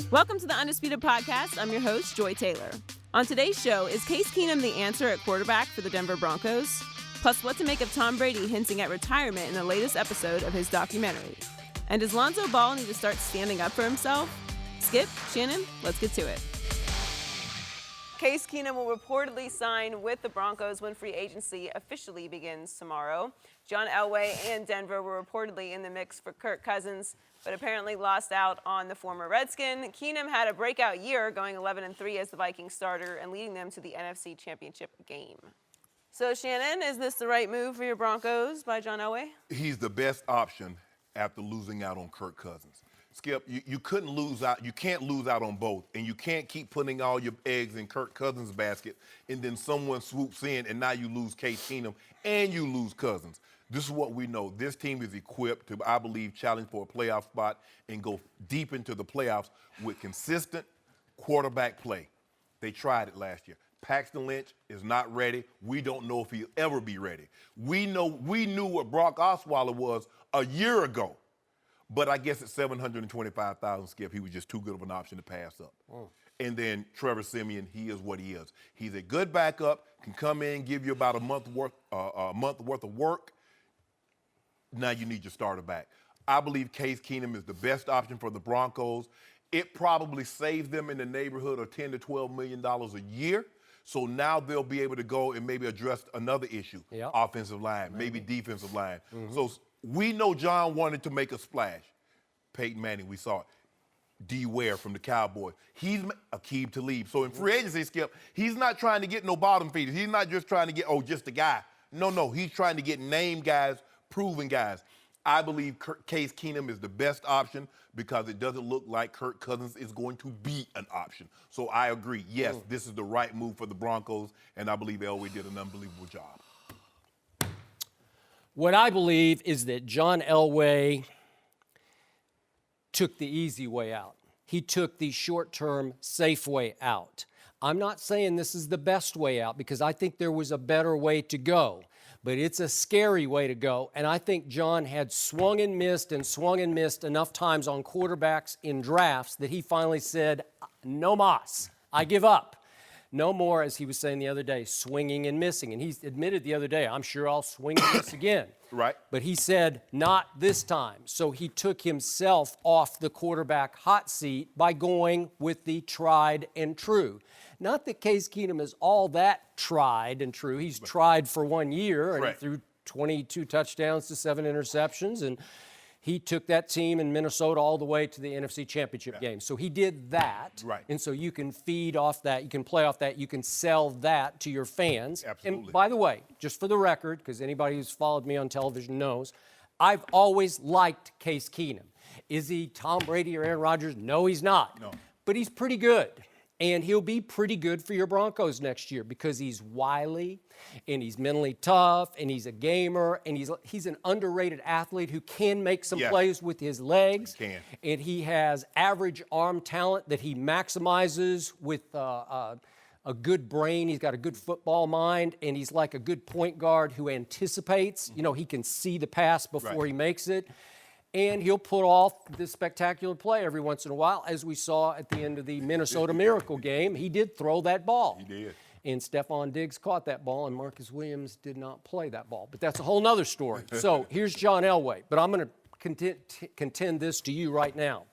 Welcome to the Undisputed Podcast. I'm your host, Joy Taylor. On today's show, is Case Keenum the answer at quarterback for the Denver Broncos? Plus, what to make of Tom Brady hinting at retirement in the latest episode of his documentary. And does Lonzo Ball need to start standing up for himself? Skip, Shannon, let's get to it. Case Keenum will reportedly sign with the Broncos when free agency officially begins tomorrow. John Elway and Denver were reportedly in the mix for Kirk Cousins, but apparently lost out on the former Redskin. Keenum had a breakout year, going 11-3 as the Vikings starter and leading them to the NFC Championship game. So, Shannon, is this the right move for your Broncos by John Elway? He's the best option after losing out on Kirk Cousins. Skip, you couldn't lose out. You can't lose out on both, and you can't keep putting all your eggs in Kirk Cousins' basket, and then someone swoops in, and now you lose Case Keenum, and you lose Cousins. This is what we know. This team is equipped to, I believe, challenge for a playoff spot and go deep into the playoffs with consistent quarterback play. They tried it last year. Paxton Lynch is not ready. We don't know if he'll ever be ready. We knew what Brock Osweiler was a year ago. But I guess at $725,000, Skip, he was just too good of an option to pass up. And then Trevor Siemian, he is what he is. He's a good backup, can come in, give you about a month worth of work. Now you need your starter back. I believe Case Keenum is the best option for the Broncos. It probably saves them in the neighborhood of $10 to $12 million a year. So now they'll be able to go and maybe address another issue, offensive line, maybe defensive line. So we know John wanted to make a splash. Peyton Manning, we saw it. D. Ware from the Cowboys. He's Aqib Talib. So in free agency, Skip, he's not trying to get no bottom feeders. He's not just trying to get, just a guy. No, he's trying to get named guys, proven guys. I believe Case Keenum is the best option because it doesn't look like Kirk Cousins is going to be an option. So I agree. Yes, this is the right move for the Broncos, and I believe Elway did an unbelievable job. What I believe is that John Elway took the easy way out. He took the short-term, safe way out. I'm not saying this is the best way out because I think there was a better way to go, but it's a scary way to go, and I think John had swung and missed enough times on quarterbacks in drafts that he finally said, no mas, I give up. No more, as he was saying the other day, swinging and missing. And he's admitted the other day, I'm sure I'll swing and miss again. Right. But he said, not this time. So he took himself off the quarterback hot seat by going with the tried and true. Not that Case Keenum is all that tried and true. He's tried for 1 year, and he threw 22 touchdowns to 7 interceptions, and he took that team in Minnesota all the way to the NFC Championship game. So he did that. Right. And so you can feed off that. You can play off that. You can sell that to your fans. Absolutely. And by the way, just for the record, because anybody who's followed me on television knows, I've always liked Case Keenum. Is he Tom Brady or Aaron Rodgers? No, he's not. No. But he's pretty good. And he'll be pretty good for your Broncos next year because he's wily and he's mentally tough and he's a gamer and he's an underrated athlete who can make some plays with his legs. He can. And he has average arm talent that he maximizes with a good brain. He's got a good football mind, and he's like a good point guard who anticipates. You know, he can see the pass before he makes it. And he'll put off this spectacular play every once in a while, as we saw at the end of the Minnesota Miracle game. He did throw that ball. He did. And Stephon Diggs caught that ball, and Marcus Williams did not play that ball. But that's a whole nother story. So here's John Elway. But I'm going to contend this to you right now.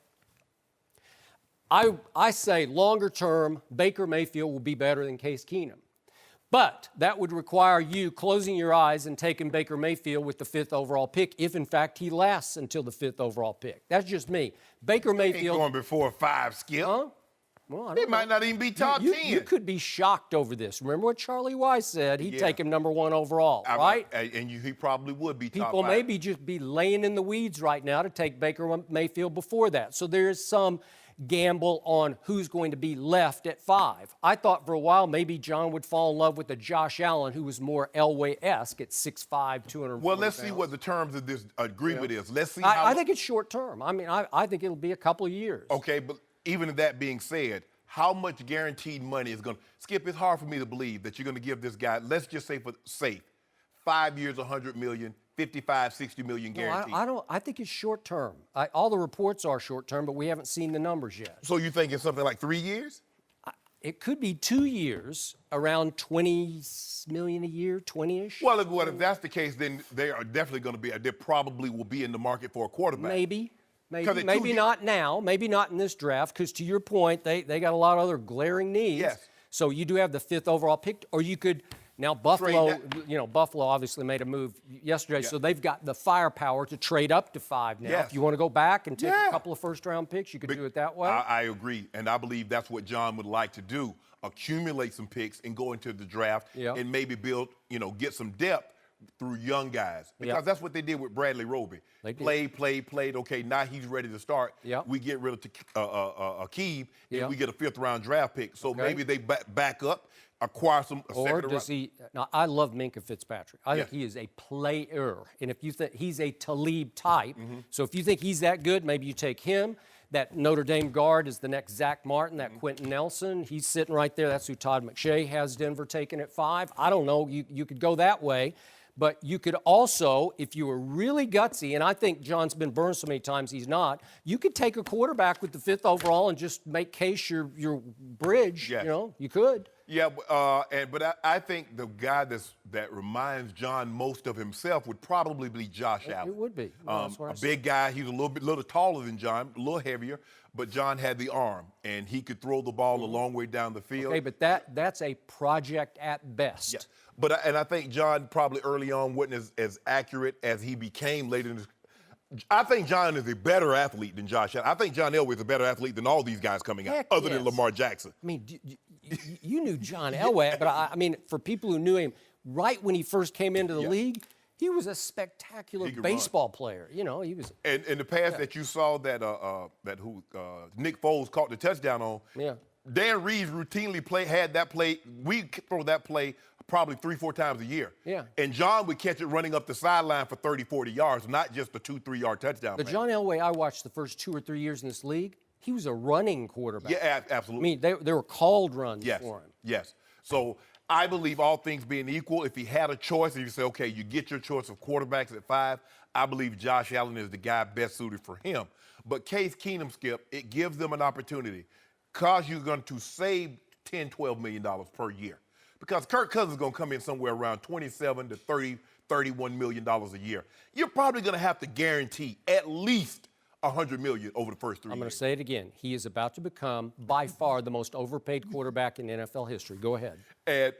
I say longer term, Baker Mayfield will be better than Case Keenum. But that would require you closing your eyes and taking Baker Mayfield with the 5th overall pick if, in fact, he lasts until the 5th overall pick. That's just me. Baker Mayfield. Ain't going before 5, Skip. Huh? Well, I don't It might not even be top 10. You could be shocked over this. Remember what Charlie Weiss said? He'd take him number 1 overall, right? And he probably would be top 5. People maybe just be laying in the weeds right now to take Baker Mayfield before that. So there is some gamble on who's going to be left at 5. I thought for a while maybe John would fall in love with a Josh Allen who was more Elway-esque at 6'5", 240 Well, let's see what the terms of this agreement is. Let's see how. I think it's short term. I mean, I think it'll be a couple of years. Okay, but even that being said, how much guaranteed money is going to – Skip, it's hard for me to believe that you're going to give this guy, let's just say for safe, 5 years, $100 million, 55, 60 million No, guaranteed. I don't. I think it's short term. All the reports are short term, but we haven't seen the numbers yet. So you think it's something like 3 years? It could be 2 years, around 20 million a year, 20-ish. Well, if that's the case, then they are definitely going to be. They probably will be in the market for a quarterback. Maybe at maybe 2 not now, maybe not in this draft, because to your point, they got a lot of other glaring needs. Yes. So you do have the 5th overall pick, or you could. Now, Buffalo, that. Buffalo obviously made a move yesterday, so they've got the firepower to trade up to 5 now. Yes. If you want to go back and take Yeah. a couple of first-round picks, you could do it that way. I agree, and I believe that's what John would like to do: accumulate some picks and go into the draft and maybe build, get some depth through young guys, because that's what they did with Bradley Roby. They did. Played. Okay, now he's ready to start. Yep. We get rid of Akeem, and Yep. we get a 5th-round draft pick. So maybe they back up, acquire a Or second does he? Now, I love Minkah Fitzpatrick. I think he is a player, and if you think he's a Talib type, so if you think he's that good, maybe you take him. That Notre Dame guard is the next Zach Martin, that Quentin Nelson. He's sitting right there. That's who Todd McShay has Denver taking at 5. I don't know. You could go that way. But you could also, if you were really gutsy, and I think John's been burned so many times he's not, you could take a quarterback with the 5th overall and just make Case your bridge. Yes. You could. Yeah, but I think the guy that reminds John most of himself would probably be Josh Allen. It would be. That's what I A said. big guy. He's a little taller than John, a little heavier, but John had the arm, and he could throw the ball a long way down the field. Okay, but that's a project at best. Yeah. But I think John probably early on wasn't as accurate as he became later in his. I think John is a better athlete than Josh Allen. I think John Elway is a better athlete than all these guys coming out, Heck, other than yes. Lamar Jackson. I mean, you knew John Elway, but I mean, for people who knew him right when he first came into the league, he was a spectacular could baseball player. He was. And in the past that you saw that Nick Foles caught the touchdown on. Yeah. Dan Reeves routinely had that play. We throw that play probably 3-4 times a year. Yeah. And John would catch it running up the sideline for 30, 40 yards, not just a 2-3 yard touchdown. The John Elway I watched the first 2 or 3 years in this league, he was a running quarterback. Yeah, I absolutely. mean, they were called runs Yes. for him. Yes. So I believe all things being equal, if he had a choice, and you say, okay, you get your choice of quarterbacks at 5, I believe Josh Allen is the guy best suited for him. But Case Keenum, Skip, it gives them an opportunity, because you're going to save $10, $12 million per year. Because Kirk Cousins is going to come in somewhere around 27 to 30, $31 million a year. You're probably going to have to guarantee at least $100 million over the first 3 years. I'm going to say it again. He is about to become, by far, the most overpaid quarterback in NFL history. Go ahead.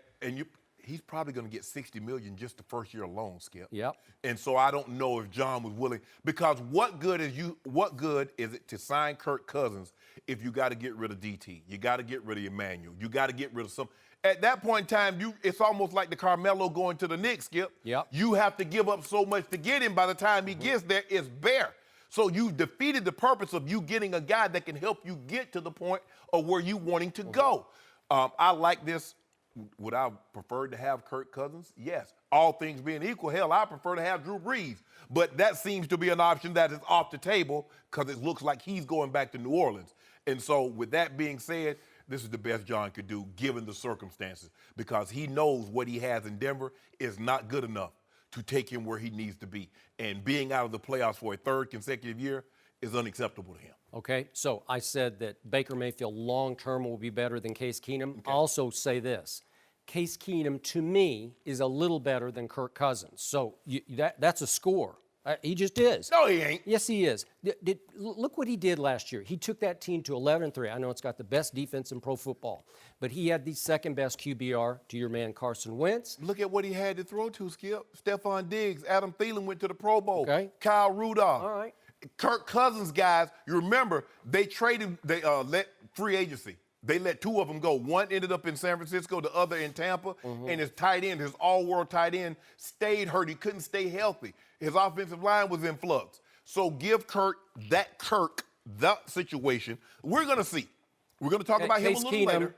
He's probably going to get $60 million just the first year alone, Skip. Yep. And so I don't know if John was willing, because what good is it to sign Kirk Cousins if you got to get rid of DT? You got to get rid of Emmanuel. You got to get rid of some. At that point in time, it's almost like the Carmelo going to the Knicks, Skip. Yep. You have to give up so much to get him. By the time he gets there, it's bare. So you've defeated the purpose of you getting a guy that can help you get to the point of where you wanting to go. I like this. Would I prefer to have Kirk Cousins? Yes. All things being equal, hell, I prefer to have Drew Brees. But that seems to be an option that is off the table, because it looks like he's going back to New Orleans. And so with that being said, this is the best John could do given the circumstances, because he knows what he has in Denver is not good enough to take him where he needs to be. And being out of the playoffs for a 3rd consecutive year is unacceptable to him. Okay, so I said that Baker Mayfield long-term will be better than Case Keenum. I'll also say this. Case Keenum, to me, is a little better than Kirk Cousins. So that's a score. He just is. No, he ain't. Yes, he is. Look what he did last year. He took that team to 11-3. I know it's got the best defense in pro football, but he had the 2nd-best QBR to your man Carson Wentz. Look at what he had to throw to, Skip. Stephon Diggs, Adam Thielen went to the Pro Bowl. Okay. Kyle Rudolph. All right. Kirk Cousins, guys, you remember, they let free agency. They let 2 of them go. One ended up in San Francisco, the other in Tampa, and his tight end, his all-world tight end, stayed hurt. He couldn't stay healthy. His offensive line was in flux. So give Kirk that situation. We're going to see. We're going to talk about him a Case little Keenum later.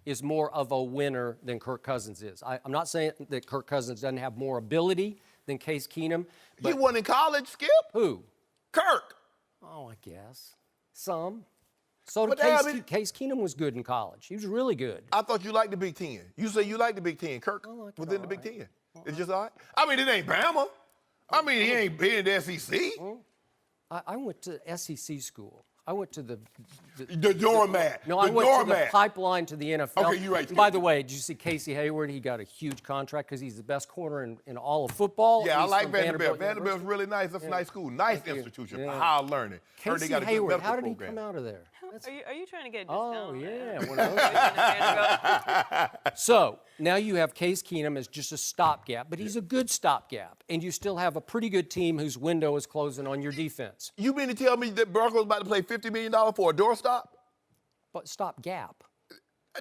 is more of a winner than Kirk Cousins is. I'm not saying that Kirk Cousins doesn't have more ability than Case Keenum. He But won in college, Skip. who? Kirk. Oh, I guess. Some. So did But Case Keenum was good in college. He was really good. I thought you liked the Big Ten. You say you like the Big Ten. Kirk like it was in all the Big right. Ten. It's just all right. I mean, it ain't Bama. I mean, he ain't been in the SEC. I went to SEC school. I went to the doormat. No, the I went doormat. to the pipeline to the NFL. Okay, you're right. And by the way, did you see Casey Hayward? He got a huge contract because he's the best corner in all of football. Yeah, I He's like from Vanderbilt. University. Vanderbilt's really nice. That's a nice school. Nice Thank you. institution. Yeah. High learning. Heard they Casey got a good Hayward, medical how did he program. come out of there? Are you trying to get a discount? Oh, yeah. Tuition one of those. at Vanderbilt? So now you have Case Keenum as just a stopgap, but he's a good stopgap, and you still have a pretty good team whose window is closing on your defense. You mean to tell me that Broncos about to play $50 million for a doorstop? But stopgap.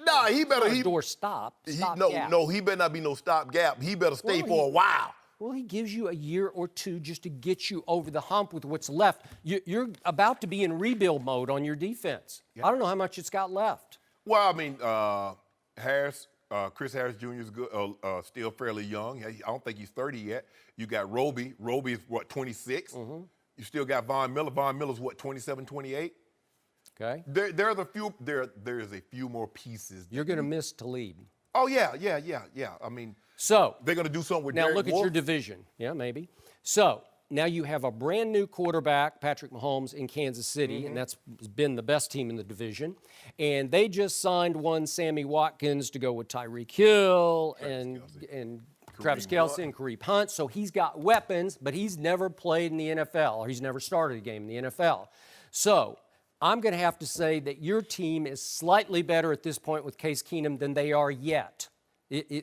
Nah, he better. Not a door stop. Stopgap. He better not be no stopgap. He better stay Well, for a while. Well, he gives you a year or two just to get you over the hump with what's left. You're about to be in rebuild mode on your defense. I don't know how much it's got left. Well, I mean, Chris Harris Jr. is good, still fairly young. I don't think he's 30 yet. You got Roby. Roby is, what, 26? Mm-hmm. You still got Von Miller. Von Miller's, what, 27, 28? Okay. There's a few more pieces. You're going to miss Talib. Oh, yeah. I mean, So they're going to do something with now Derek look at Wolfe. your division. Yeah, maybe. So now you have a brand new quarterback, Patrick Mahomes, in Kansas City, and that's been the best team in the division. And they just signed one Sammy Watkins to go with Tyreek Hill and Travis Kelce and Kareem Hunt. So he's got weapons, but he's never played in the NFL, or he's never started a game in the NFL. So I'm going to have to say that your team is slightly better at this point with Case Keenum than they are yet.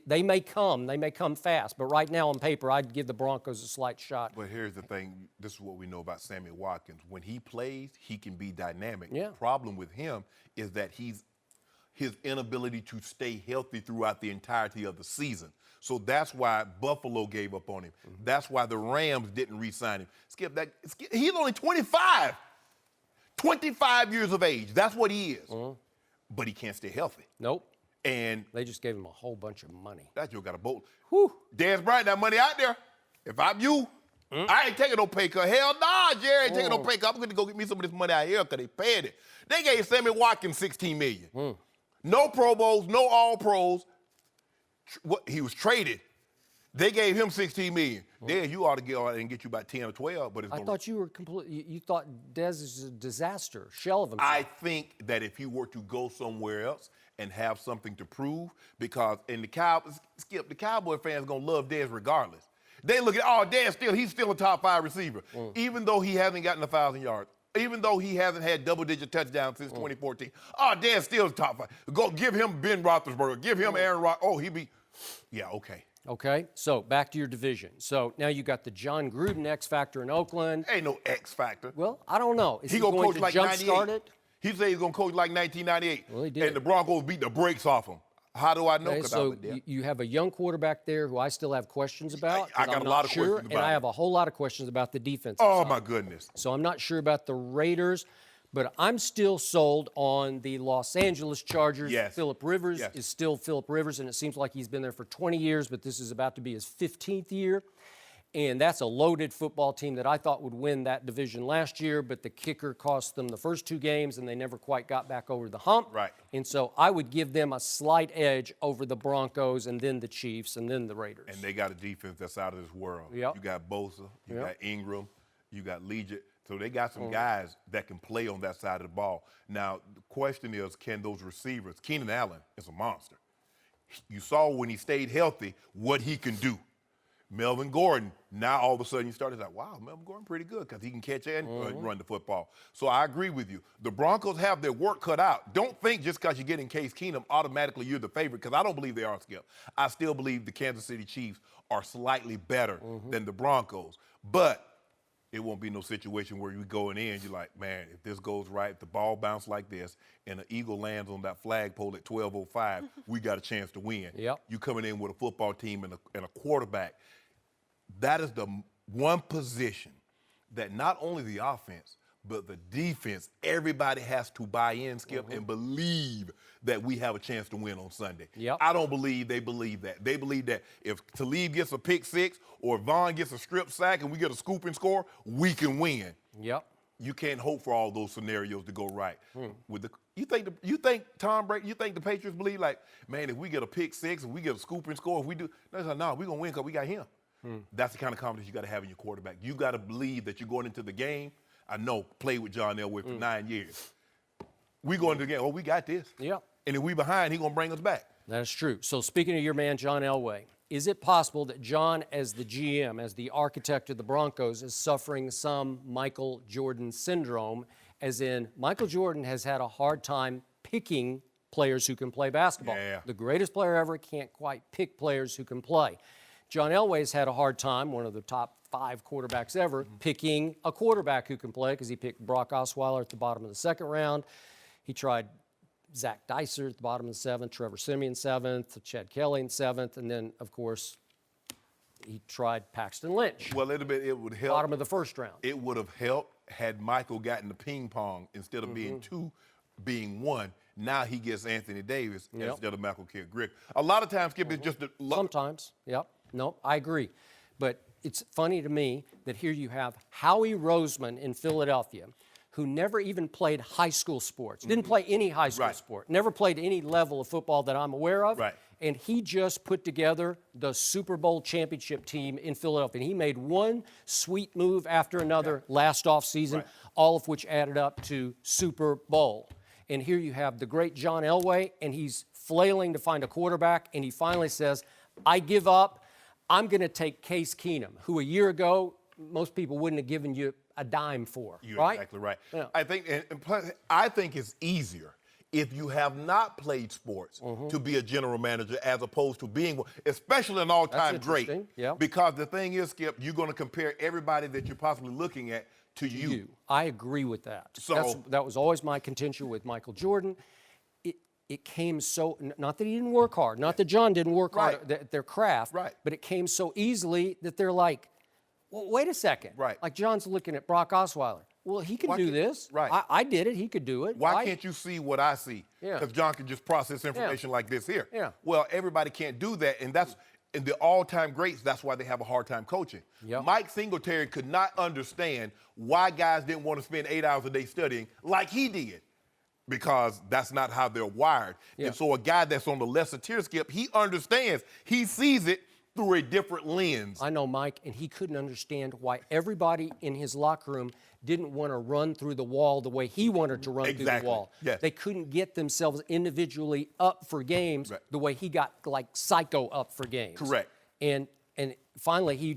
They may come fast, but right now on paper, I'd give the Broncos a slight shot. But here's the thing. This is what we know about Sammy Watkins. When he plays, he can be dynamic. Yeah. The problem with him is that his inability to stay healthy throughout the entirety of the season. So that's why Buffalo gave up on him. That's why the Rams didn't re-sign him. He's only 25. 25 years of age. That's what he is. But he can't stay healthy. Nope. And They just gave him a whole bunch of money. that Joe got a boat. Whew. Dez Bryant, that money out there. If I'm you, I ain't taking no pay cut. Hell nah, Jerry ain't taking no pay cut. I'm going to go get me some of this money out here because they paid it. They gave Sammy Watkins $16 million. No Pro Bowls, no All Pros. He was traded. They gave him $16 million. Then you ought to get out and get you about 10 or 12. But I thought you were you thought Dez is a disaster, shell of himself. I think that if he were to go somewhere else and have something to prove, because in the Cowboy fans gonna love Dez regardless. They look at, he's still a top 5 receiver, even though he hasn't gotten 1,000 yards, even though he hasn't had double-digit touchdowns since 2014. Dez still top 5. Go give him Ben Roethlisberger, give him Aaron Rodgers. Okay. Okay, so back to your division. So now you got the John Gruden X factor in Oakland. Ain't no X factor. Well, I don't know. Is he gonna going coach to like jumpstart 98. it? He said he's gonna coach like 1998. Well, he did. And the Broncos beat the brakes off him. How do I know? Okay, 'Cause I so was there. you have a young quarterback there who I still have questions about. I 'cause got I'm a lot not of sure, questions about and I it. have a whole lot of questions about the defense. Oh, my goodness. So I'm not sure about the Raiders, but I'm still sold on the Los Angeles Chargers. Yes. Phillip Rivers Yes. is still Phillip Rivers, and it seems like he's been there for 20 years, but this is about to be his 15th year. And that's a loaded football team that I thought would win that division last year, but the kicker cost them the first 2 games, and they never quite got back over the hump. Right. And so I would give them a slight edge over the Broncos, and then the Chiefs, and then the Raiders. And they got a defense that's out of this world. Yep. You got Bosa, you Yep. got Ingram, you got Legit. So they got some guys that can play on that side of the ball. Now, the question is, can those receivers, Keenan Allen is a monster. You saw when he stayed healthy what he can do. Melvin Gordon, now all of a sudden you started like, wow, Melvin Gordon pretty good because he can catch and run the football. So I agree with you. The Broncos have their work cut out. Don't think just because you're getting Case Keenum, automatically you're the favorite, because I don't believe they are, Skip. I still believe the Kansas City Chiefs are slightly better than the Broncos. But it won't be no situation where you going in, you're like, man, if this goes right, if the ball bounces like this, and the Eagle lands on that flagpole at 12:05, we got a chance to win. Yep. You coming in with a football team and a quarterback. That is the one position that not only the offense, but the defense, everybody has to buy in, Skip, and believe that we have a chance to win on Sunday. Yep. I don't believe they believe that. They believe that if Talib gets a pick 6 or Vaughn gets a strip sack and we get a scoop and score, we can win. Yep. You can't hope for all those scenarios to go right. You think Tom Brady, you think the Patriots believe, like, man, if we get a pick 6 and we get a scoop and score, if we do, no, we're going to win because we got him. That's the kind of confidence you got to have in your quarterback. You got to believe that you're going into the game. I know, played with John Elway for 9 years. We go into the game, oh, we got this. Yeah. And if we behind, he's going to bring us back. That is true. So speaking of your man, John Elway, is it possible that John, as the GM, as the architect of the Broncos, is suffering some Michael Jordan syndrome, as in Michael Jordan has had a hard time picking players who can play basketball. Yeah. The greatest player ever can't quite pick players who can play. John Elway's had a hard time, one of the top 5 quarterbacks ever, picking a quarterback who can play, because he picked Brock Osweiler at the bottom of the 2nd round. He tried Zach Dyser at the bottom of the 7th, Trevor Siemian 7th, Chad Kelly in 7th, and then, of course, he tried Paxton Lynch. Well, it would help. Bottom of the 1st round. It would have helped had Michael gotten the ping pong instead of being 2, being 1. Now he gets Anthony Davis instead of Michael Kidd. A lot of times, Skip, it's just a Sometimes, yep. No, I agree. But it's funny to me that here you have Howie Roseman in Philadelphia, who never even played high school sports, didn't play any high school sport, never played any level of football that I'm aware of. Right. And he just put together the Super Bowl championship team in Philadelphia. And he made one sweet move after another last offseason, all of which added up to Super Bowl. And here you have the great John Elway, and he's flailing to find a quarterback, and he finally says, I give up. I'm going to take Case Keenum, who a year ago most people wouldn't have given you a dime for. You're right? exactly right. Yeah. I think, and plus, I think it's easier if you have not played sports to be a general manager as opposed to being one, especially an all-time great. Yeah. Because the thing is, Skip, you're going to compare everybody that you're possibly looking at to you. I agree with that. So that was always my contention with Michael Jordan. It came so, not that he didn't work hard, not that John didn't work hard at their craft, but it came so easily that they're like, well, wait a second. Right. Like John's looking at Brock Osweiler. Well, he can do this. Right. I did it. He could do it. Why can't you see what I see? Yeah. Because John can just process information like this here. Yeah. Well, everybody can't do that, and that's in the all-time greats. That's why they have a hard time coaching. Yep. Mike Singletary could not understand why guys didn't want to spend 8 hours a day studying like he did, because that's not how they're wired. Yeah. And so a guy that's on the lesser tier, Skip, he understands. He sees it through a different lens. I know Mike, and he couldn't understand why everybody in his locker room didn't want to run through the wall the way he wanted to run through the wall. Yes. They couldn't get themselves individually up for games the way he got like psycho up for games. Correct. And finally he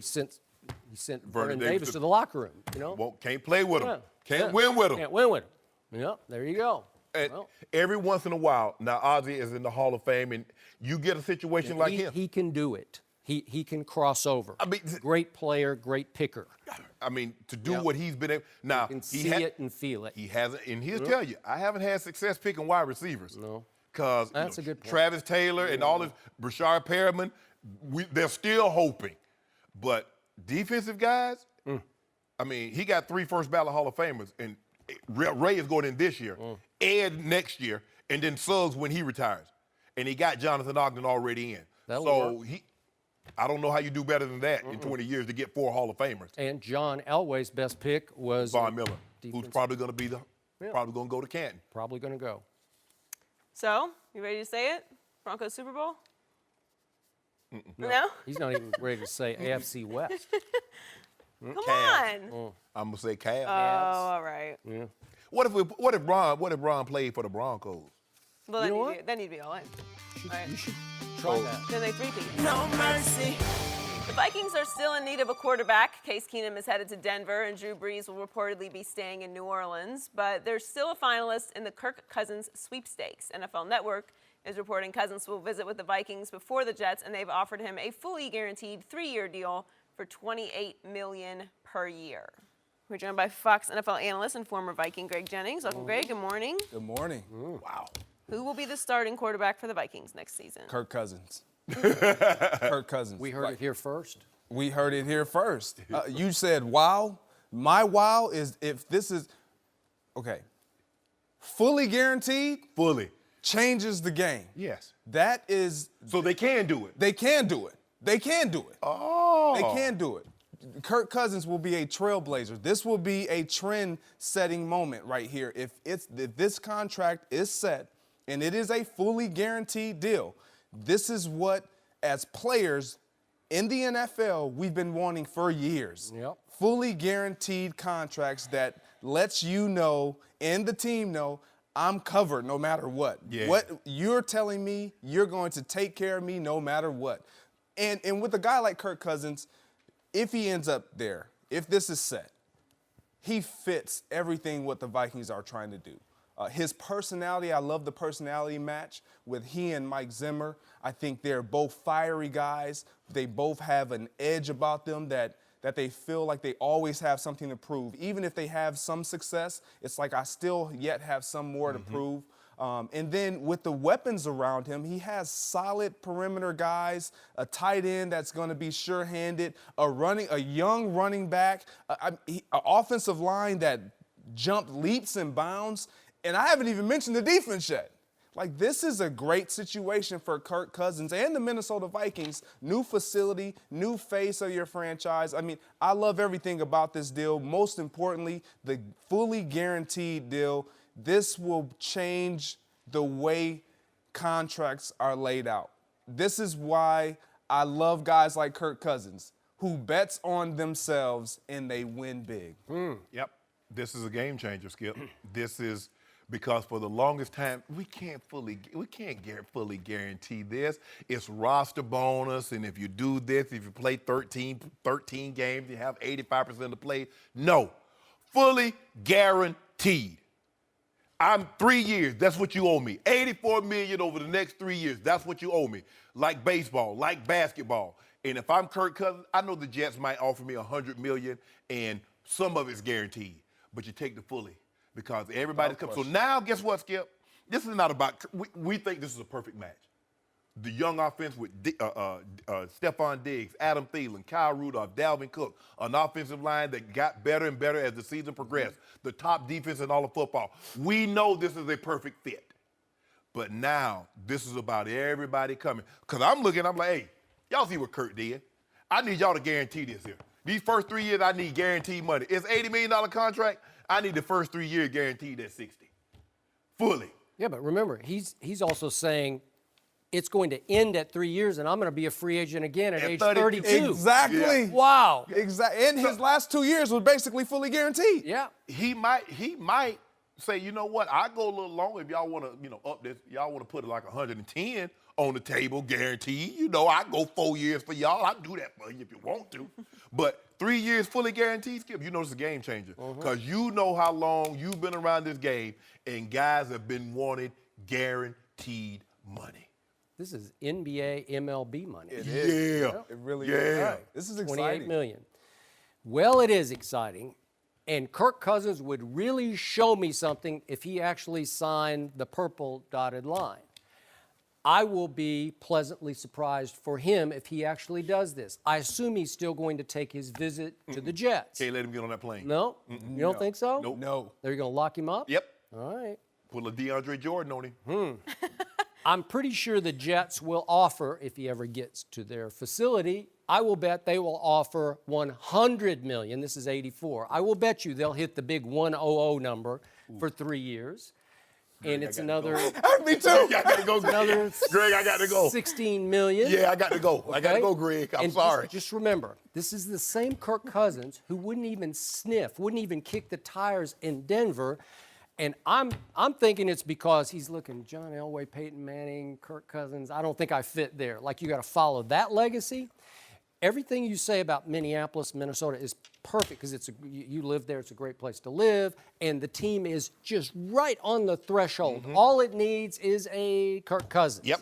sent Vernon Davis to the locker room. You know, Well, can't play with him. Yeah. Can't win with him. Can't win with him. Yeah, there you go. And Well, every once in a while, now Ozzie is in the Hall of Fame, and you get a situation like him. He can do it. He can cross over. I mean, great player, great picker. I mean, to do what he's been able. Now, You can see it and feel it. He hasn't, and he'll tell you, I haven't had success picking wide receivers. No. Because That's a good point. Travis Taylor and all this, Brashard Perriman, they're still hoping. But defensive guys, I mean, he got 3 first ballot Hall of Famers, and Ray is going in this year, Ed next year, and then Suggs when he retires. And he got Jonathan Ogden already in. That'll work. I don't know how you do better than that in 20 years to get 4 Hall of Famers. And John Elway's best pick was Von Miller, who's probably going to be probably going to go to Canton. Probably going to go. So, you ready to say it? Broncos Super Bowl? No? He's not even ready to say AFC West. Come Cavs. on. I'm gonna say Cavs. Oh, all right. Yeah. What if Ron played for the Broncos? Well, You know that need to be all in. You should try that. Then they three-peat. No mercy. The Vikings are still in need of a quarterback. Case Keenum is headed to Denver, and Drew Brees will reportedly be staying in New Orleans. But there's still a finalist in the Kirk Cousins sweepstakes. NFL Network is reporting Cousins will visit with the Vikings before the Jets, and they've offered him a fully guaranteed 3-year deal for $28 million per year. We're joined by Fox NFL analyst and former Viking Greg Jennings. Welcome, Greg. Good morning. Good morning. Wow. Who will be the starting quarterback for the Vikings next season? Kirk Cousins. Kirk Cousins. We heard it here first. We heard it here first. You said wow. My wow is if this is, okay, fully guaranteed, Fully. changes the game. Yes. That is, So they can do it. they can do it. They can do it. Oh. They can do it. Kirk Cousins will be a trailblazer. This will be a trend-setting moment right here. If this contract is set and it is a fully guaranteed deal, this is what, as players, In the NFL, we've been wanting for years Yep. fully guaranteed contracts that lets you know and the team know I'm covered no matter what. Yeah. What you're telling me, you're going to take care of me no matter what. And with a guy like Kirk Cousins, if he ends up there, if this is set, he fits everything what the Vikings are trying to do. His personality, I love the personality match with he and Mike Zimmer. I think they're both fiery guys. They both have an edge about them that they feel like they always have something to prove. Even if they have some success, it's like I still yet have some more to prove. And then with the weapons around him, he has solid perimeter guys, a tight end that's going to be sure-handed, a young running back, an offensive line that jumped leaps and bounds. And I haven't even mentioned the defense yet. Like, this is a great situation for Kirk Cousins and the Minnesota Vikings. New facility, new face of your franchise. I mean, I love everything about this deal. Most importantly, the fully guaranteed deal. This will change the way contracts are laid out. This is why I love guys like Kirk Cousins, who bets on themselves and they win big. Yep. This is a game changer, Skip. This is because for the longest time, we can't fully guarantee this. It's roster bonus, and if you do this, if you play 13 games, you have 85% of the play. No, fully guaranteed. I'm 3 years, that's what you owe me. $84 million over the next 3 years, that's what you owe me. Like baseball, like basketball. And if I'm Kirk Cousins, I know the Jets might offer me $100 million, and some of it's guaranteed, but you take the fully. Because everybody's coming. So now, guess what, Skip? This is not about – we think this is a perfect match. The young offense with Stephon Diggs, Adam Thielen, Kyle Rudolph, Dalvin Cook, an offensive line that got better and better as the season progressed, the top defense in all of football. We know this is a perfect fit. But now, this is about everybody coming. Because I'm like, hey, y'all see what Kirk did. I need y'all to guarantee this here. These first 3 years, I need guaranteed money. It's $80 million contract. I need the first 3 years guaranteed at 60. Fully. Yeah, but remember, he's also saying it's going to end at 3 years, and I'm going to be a free agent again at age 32. Exactly. Yeah. Wow. Exactly. And his last 2 years was basically fully guaranteed. Yeah. He might say, you know what, I'll go a little longer if y'all want to, up this. Y'all want to put it like 110 on the table, guaranteed. I go 4 years for y'all. I'll do that for you if you want to. But 3 years fully guaranteed, Skip, it's a game changer. Because you know how long you've been around this game, and guys have been wanting guaranteed money. This is NBA, MLB money. It is. Yeah. It really Yeah. is. Right. This is exciting. $28 million. Well, it is exciting. And Kirk Cousins would really show me something if he actually signed the purple dotted line. I will be pleasantly surprised for him if he actually does this. I assume he's still going to take his visit to the Jets. Can't let him get on that plane. No? You don't think so? Nope. No. They're going to lock him up? Yep. All right. Put a DeAndre Jordan on him. I'm pretty sure the Jets will offer, if he ever gets to their facility, I will bet they will offer $100 million. This is 84. I will bet you they'll hit the big 100 number for 3 years. And it's another Me too. I got to go, Greg. Greg, I got to go. $16 million. Yeah, I got to go. I got to Okay? go, Greg. I'm And sorry. Just remember, this is the same Kirk Cousins who wouldn't even sniff, wouldn't even kick the tires in Denver. And I'm thinking it's because he's looking John Elway, Peyton Manning, Kirk Cousins. I don't think I fit there. Like, you got to follow that legacy. Everything you say about Minneapolis, Minnesota is perfect because you live there. It's a great place to live, and the team is just right on the threshold. All it needs is a Kirk Cousins. Yep.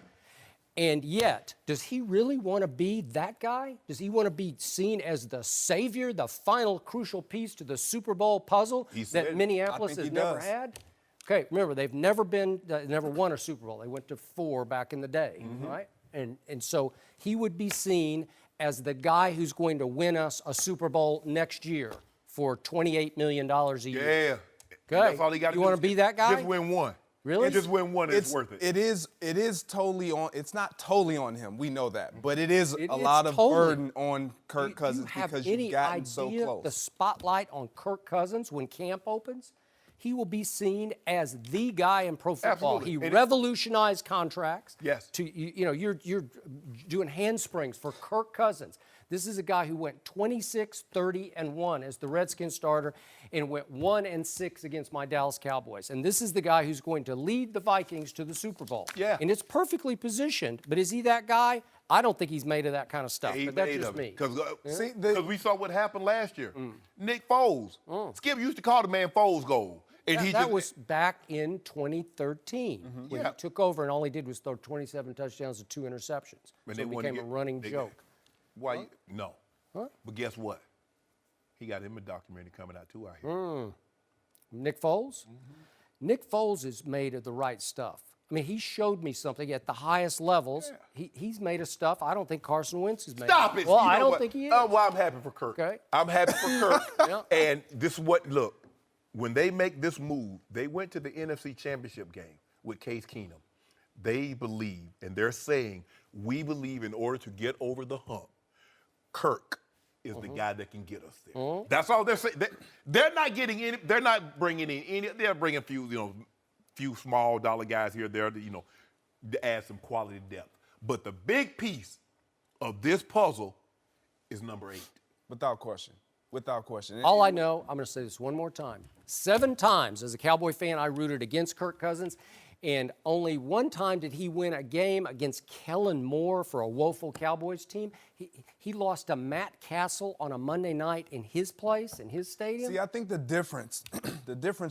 And yet, does he really want to be that guy? Does he want to be seen as the savior, the final crucial piece to the Super Bowl puzzle that Minneapolis has never had? Okay, remember, they've never won a Super Bowl. They went to 4 back in the day, right? And so he would be seen as the guy who's going to win us a Super Bowl next year for $28 million a year. Yeah. Okay. That's all he got to do. You want to be that guy? Just win one. Really? And just win one, and it's worth it. It is totally on. It's not totally on him. We know that, but it is a lot of totally. burden on Kirk Cousins you have because any you've gotten so idea close. the spotlight on Kirk Cousins when camp opens? he will be seen as the guy in pro football. Absolutely. He revolutionized contracts. Yes. You're doing handsprings for Kirk Cousins. This is a guy who went 26, 30, and 1 as the Redskins starter and went 1 and 6 against my Dallas Cowboys. And this is the guy who's going to lead the Vikings to the Super Bowl. Yeah. And it's perfectly positioned. But is he that guy? I don't think he's made of that kind of stuff. But that's just me. Because we saw what happened last year. Nick Foles. Skip used to call the man Foles Gold. And That was back in 2013 when he took over, and all he did was throw 27 touchdowns and 2 interceptions. And So it became a running joke. Why? No. But guess what? He got him a documentary coming out too out here. Nick Foles? Nick Foles is made of the right stuff. I mean, he showed me something at the highest levels. He's made of stuff I don't think Carson Wentz is made of. Stop it. Well, You I know don't what? think he is. Well, I'm happy for Kirk. Okay. I'm happy for Kirk. Yeah. And this is what, look, when they make this move, they went to the NFC Championship game with Case Keenum. They believe, and they're saying, we believe in order to get over the hump, Kirk is the guy that can get us there. That's all they're saying. They're not getting any. They're not bringing in any. They're bringing few small dollar guys here, there, to add some quality depth. But the big piece of this puzzle is number 8. Without question. Without question. All I know, I'm going to say this one more time. 7 times as a Cowboy fan, I rooted against Kirk Cousins, and only 1 time did he win a game against Kellen Moore for a woeful Cowboys team. He lost to Matt Castle on a Monday night in his place, in his stadium. See, I think the difference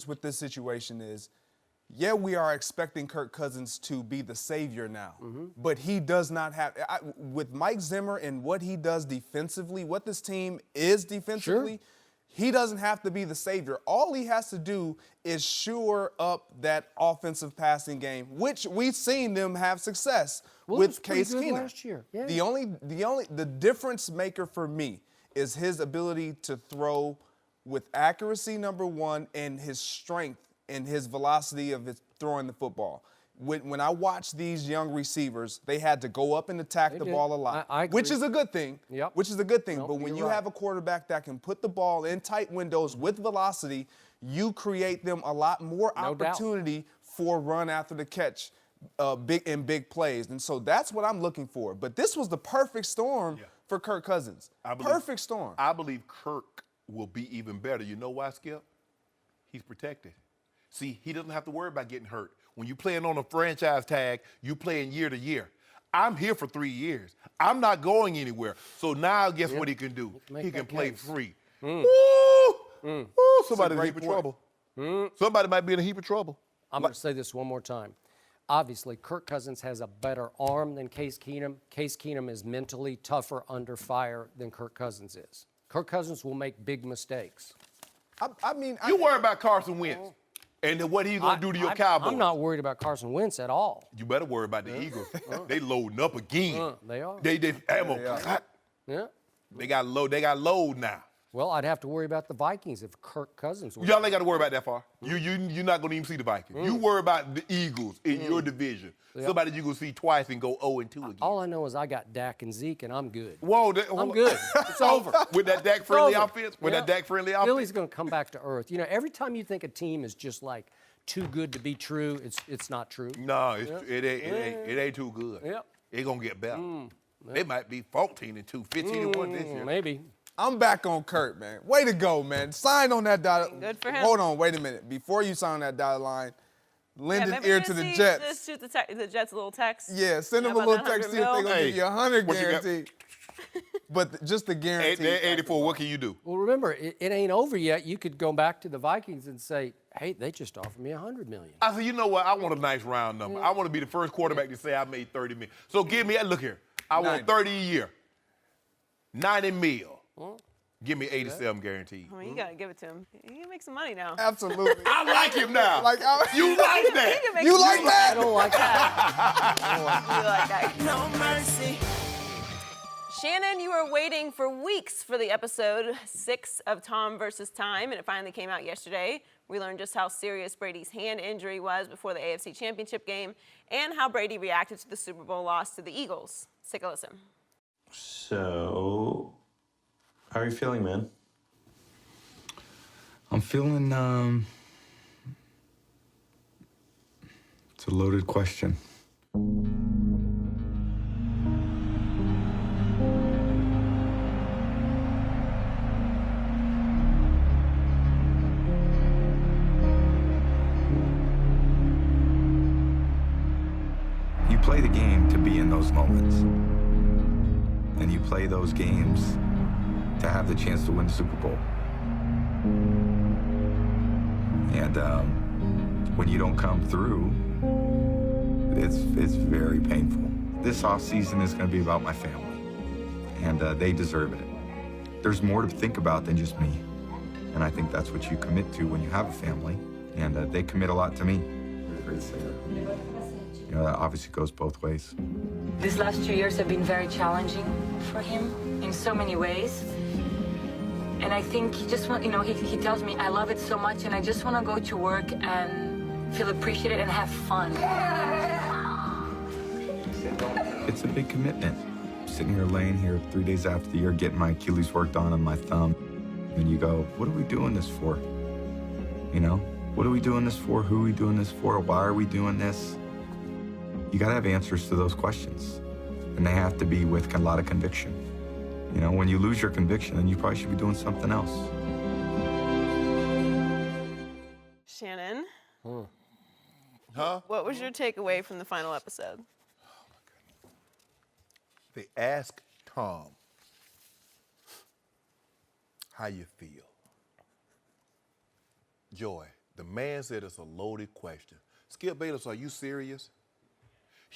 with this situation is, yeah, we are expecting Kirk Cousins to be the savior now, but he does not have, with Mike Zimmer and what he does defensively, what this team is defensively, he doesn't have to be the savior. All he has to do is shore up that offensive passing game, which we've seen them have success with Case Keenum last year. Yeah. The difference maker for me is his ability to throw with accuracy, number 1, and his strength and his velocity of his throwing the football. When I watch these young receivers, they had to go up and attack the ball a lot, I agree. which is a good thing. Yep. Which is a good thing. Nope, but when you you're right. have a quarterback that can put the ball in tight windows with velocity, you create them a lot more No doubt. opportunity for run after the catch, big plays. And so that's what I'm looking for. But this was the perfect storm for Kirk Cousins. Perfect storm. I believe Kirk will be even better. You know why, Skip? He's protected. See, he doesn't have to worry about getting hurt. When you're playing on a franchise tag, you playing year to year. I'm here for 3 years. I'm not going anywhere. So now guess what he can do? He can play free. Woo! Woo! Somebody's in a heap of trouble. Somebody might be in a heap of trouble. I'm going to say this one more time. Obviously, Kirk Cousins has a better arm than Case Keenum. Case Keenum is mentally tougher under fire than Kirk Cousins is. Kirk Cousins will make big mistakes. You worry about Carson Wentz and what he's going to do to your Cowboys. I'm not worried about Carson Wentz at all. You better worry about the Eagles. They loading up again. They are. They Yeah. They got load now. Well, I'd have to worry about the Vikings if Kirk Cousins was. Y'all ain't got to worry about that far. You're not going to even see the Vikings. You worry about the Eagles in your division. Somebody you going to see twice and go 0-2 again. All I know is I got Dak and Zeke, and I'm good. Whoa. I'm good. It's over. With that Dak-friendly Over. offense? With Yeah. that Dak-friendly offense? Philly's going to come back to earth. Every time you think a team is just like too good to be true, it's not true. No, it ain't too good. Yep. It's going to get better. They might be 14-2, 15-1 this year. Maybe. I'm back on Kirk, man. Way to go, man. Sign on that dotted. Good for him. Hold on, wait a minute. Before you sign on that dotted line, lend an maybe ear just to the see- Jets. Just shoot the Jets a little text. Yeah, send them a About little that text, see if they're 100 going to give you 100 What you got? guaranteed. But just the guarantee. 84, what can you do? Well, remember, it ain't over yet. You could go back to the Vikings and say, hey, they just offered me $100 million. I said, you know what? I want a nice round number. I want to be the first quarterback to say I made $30 million. So give me, look here. I want 30 a year, 90 mil. Give me 87 guaranteed. I mean, you got to give it to him. He can make some money now. Absolutely. I like him now. Like, You like He that? can make you some like money. that? I don't like that. You like that. No mercy. Shannon, you were waiting for weeks for the episode 6 of Tom versus Time, and it finally came out yesterday. We learned just how serious Brady's hand injury was before the AFC Championship game and how Brady reacted to the Super Bowl loss to the Eagles. Let's take a listen. So, how are you feeling, man? I'm feeling a loaded question. You play the game to be in those moments. And you play those games to have the chance to win the Super Bowl. And when you don't come through, it's very painful. This offseason is going to be about my family, and they deserve it. There's more to think about than just me, and I think that's what you commit to when you have a family, and they commit a lot to me. You know, that obviously goes both ways. These last 2 years have been very challenging for him in so many ways. And I think he just want, he tells me, I love it so much and I just want to go to work and feel appreciated and have fun. It's a big commitment. Sitting here, laying here 3 days after the year, getting my Achilles worked on my thumb. And you go, what are we doing this for? You know, what are we doing this for? Who are we doing this for? Why are we doing this? You gotta have answers to those questions. And they have to be with a lot of conviction. You know, when you lose your conviction, then you probably should be doing something else. Shannon, Huh? what was your takeaway from the final episode? They ask Tom, how you feel? Joy, the man said it's a loaded question. Skip Bayless, are you serious?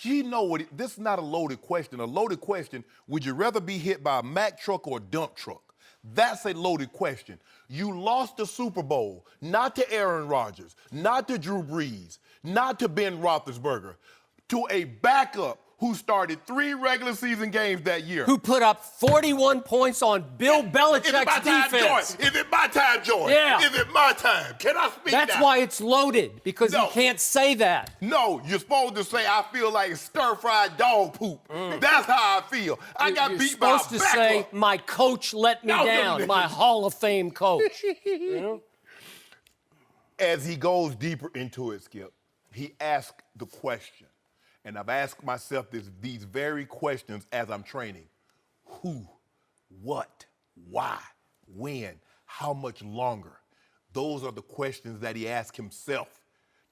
You know what, this is not a loaded question. A loaded question, would you rather be hit by a Mack truck or a dump truck? That's a loaded question. You lost the Super Bowl, not to Aaron Rodgers, not to Drew Brees, not to Ben Roethlisberger, to a backup who started 3 regular season games that year. Who put up 41 points on Bill Belichick's Is it my time, defense. Joy? Is it my time, Joy? Yeah. Is it my time? Can I speak That's now? why it's loaded, because No. you can't say that. No, you're supposed to say, I feel like stir-fried dog poop. That's how I feel. I got You're beat by a supposed to say, backup. my coach let me No, down, my Hall of Fame coach. You know? As he goes deeper into it, Skip, he asks the question. And I've asked myself these very questions as I'm training. Who, what, why, when, how much longer? Those are the questions that he asked himself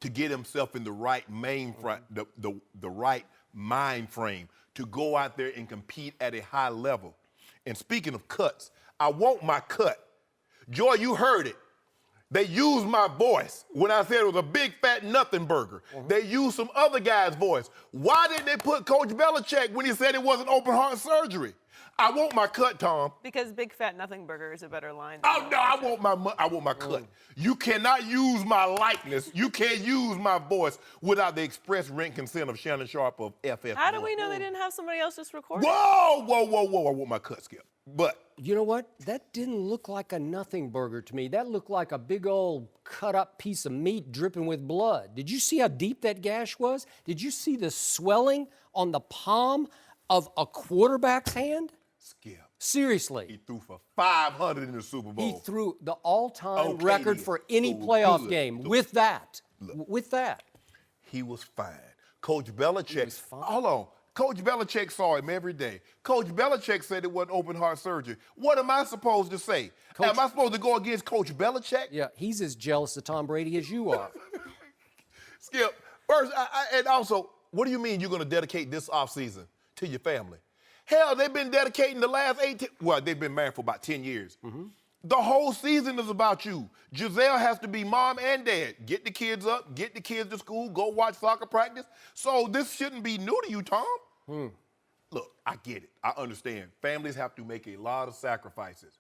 to get himself in the right the right mind frame to go out there and compete at a high level. And speaking of cuts, I want my cut. Joy, you heard it. They used my voice when I said it was a big fat nothing burger. They used some other guy's voice. Why didn't they put Coach Belichick when he said it wasn't open heart surgery? I want my cut, Tom. Because Big Fat Nothing Burger is a better line. Oh no, I want my cut. You cannot use my likeness. You can't use my voice without the express written consent of Shannon Sharpe of FS1. How do we know they didn't have somebody else just record it? Whoa. I want my cut, Skip. But You know what? That didn't look like a nothing burger to me. That looked like a big old cut up piece of meat dripping with blood. Did you see how deep that gash was? Did you see the swelling on the palm of a quarterback's hand? Skip, Seriously. he threw for 500 in the Super Bowl. He threw the all-time Okay, record then. for any So playoff good. game So- with that. With that. He was fine. Coach Belichick, was fine? hold on. Coach Belichick saw him every day. Coach Belichick said it wasn't open heart surgery. What am I supposed to say? Am I supposed to go against Coach Belichick? Yeah, he's as jealous of Tom Brady as you are. Skip, first, and also, what do you mean you're going to dedicate this offseason to your family? Hell, they've been dedicating the last 18, well, they've been married for about 10 years. The whole season is about you. Giselle has to be mom and dad. Get the kids up, get the kids to school, go watch soccer practice. So this shouldn't be new to you, Tom. Look, I get it. I understand. Families have to make a lot of sacrifices.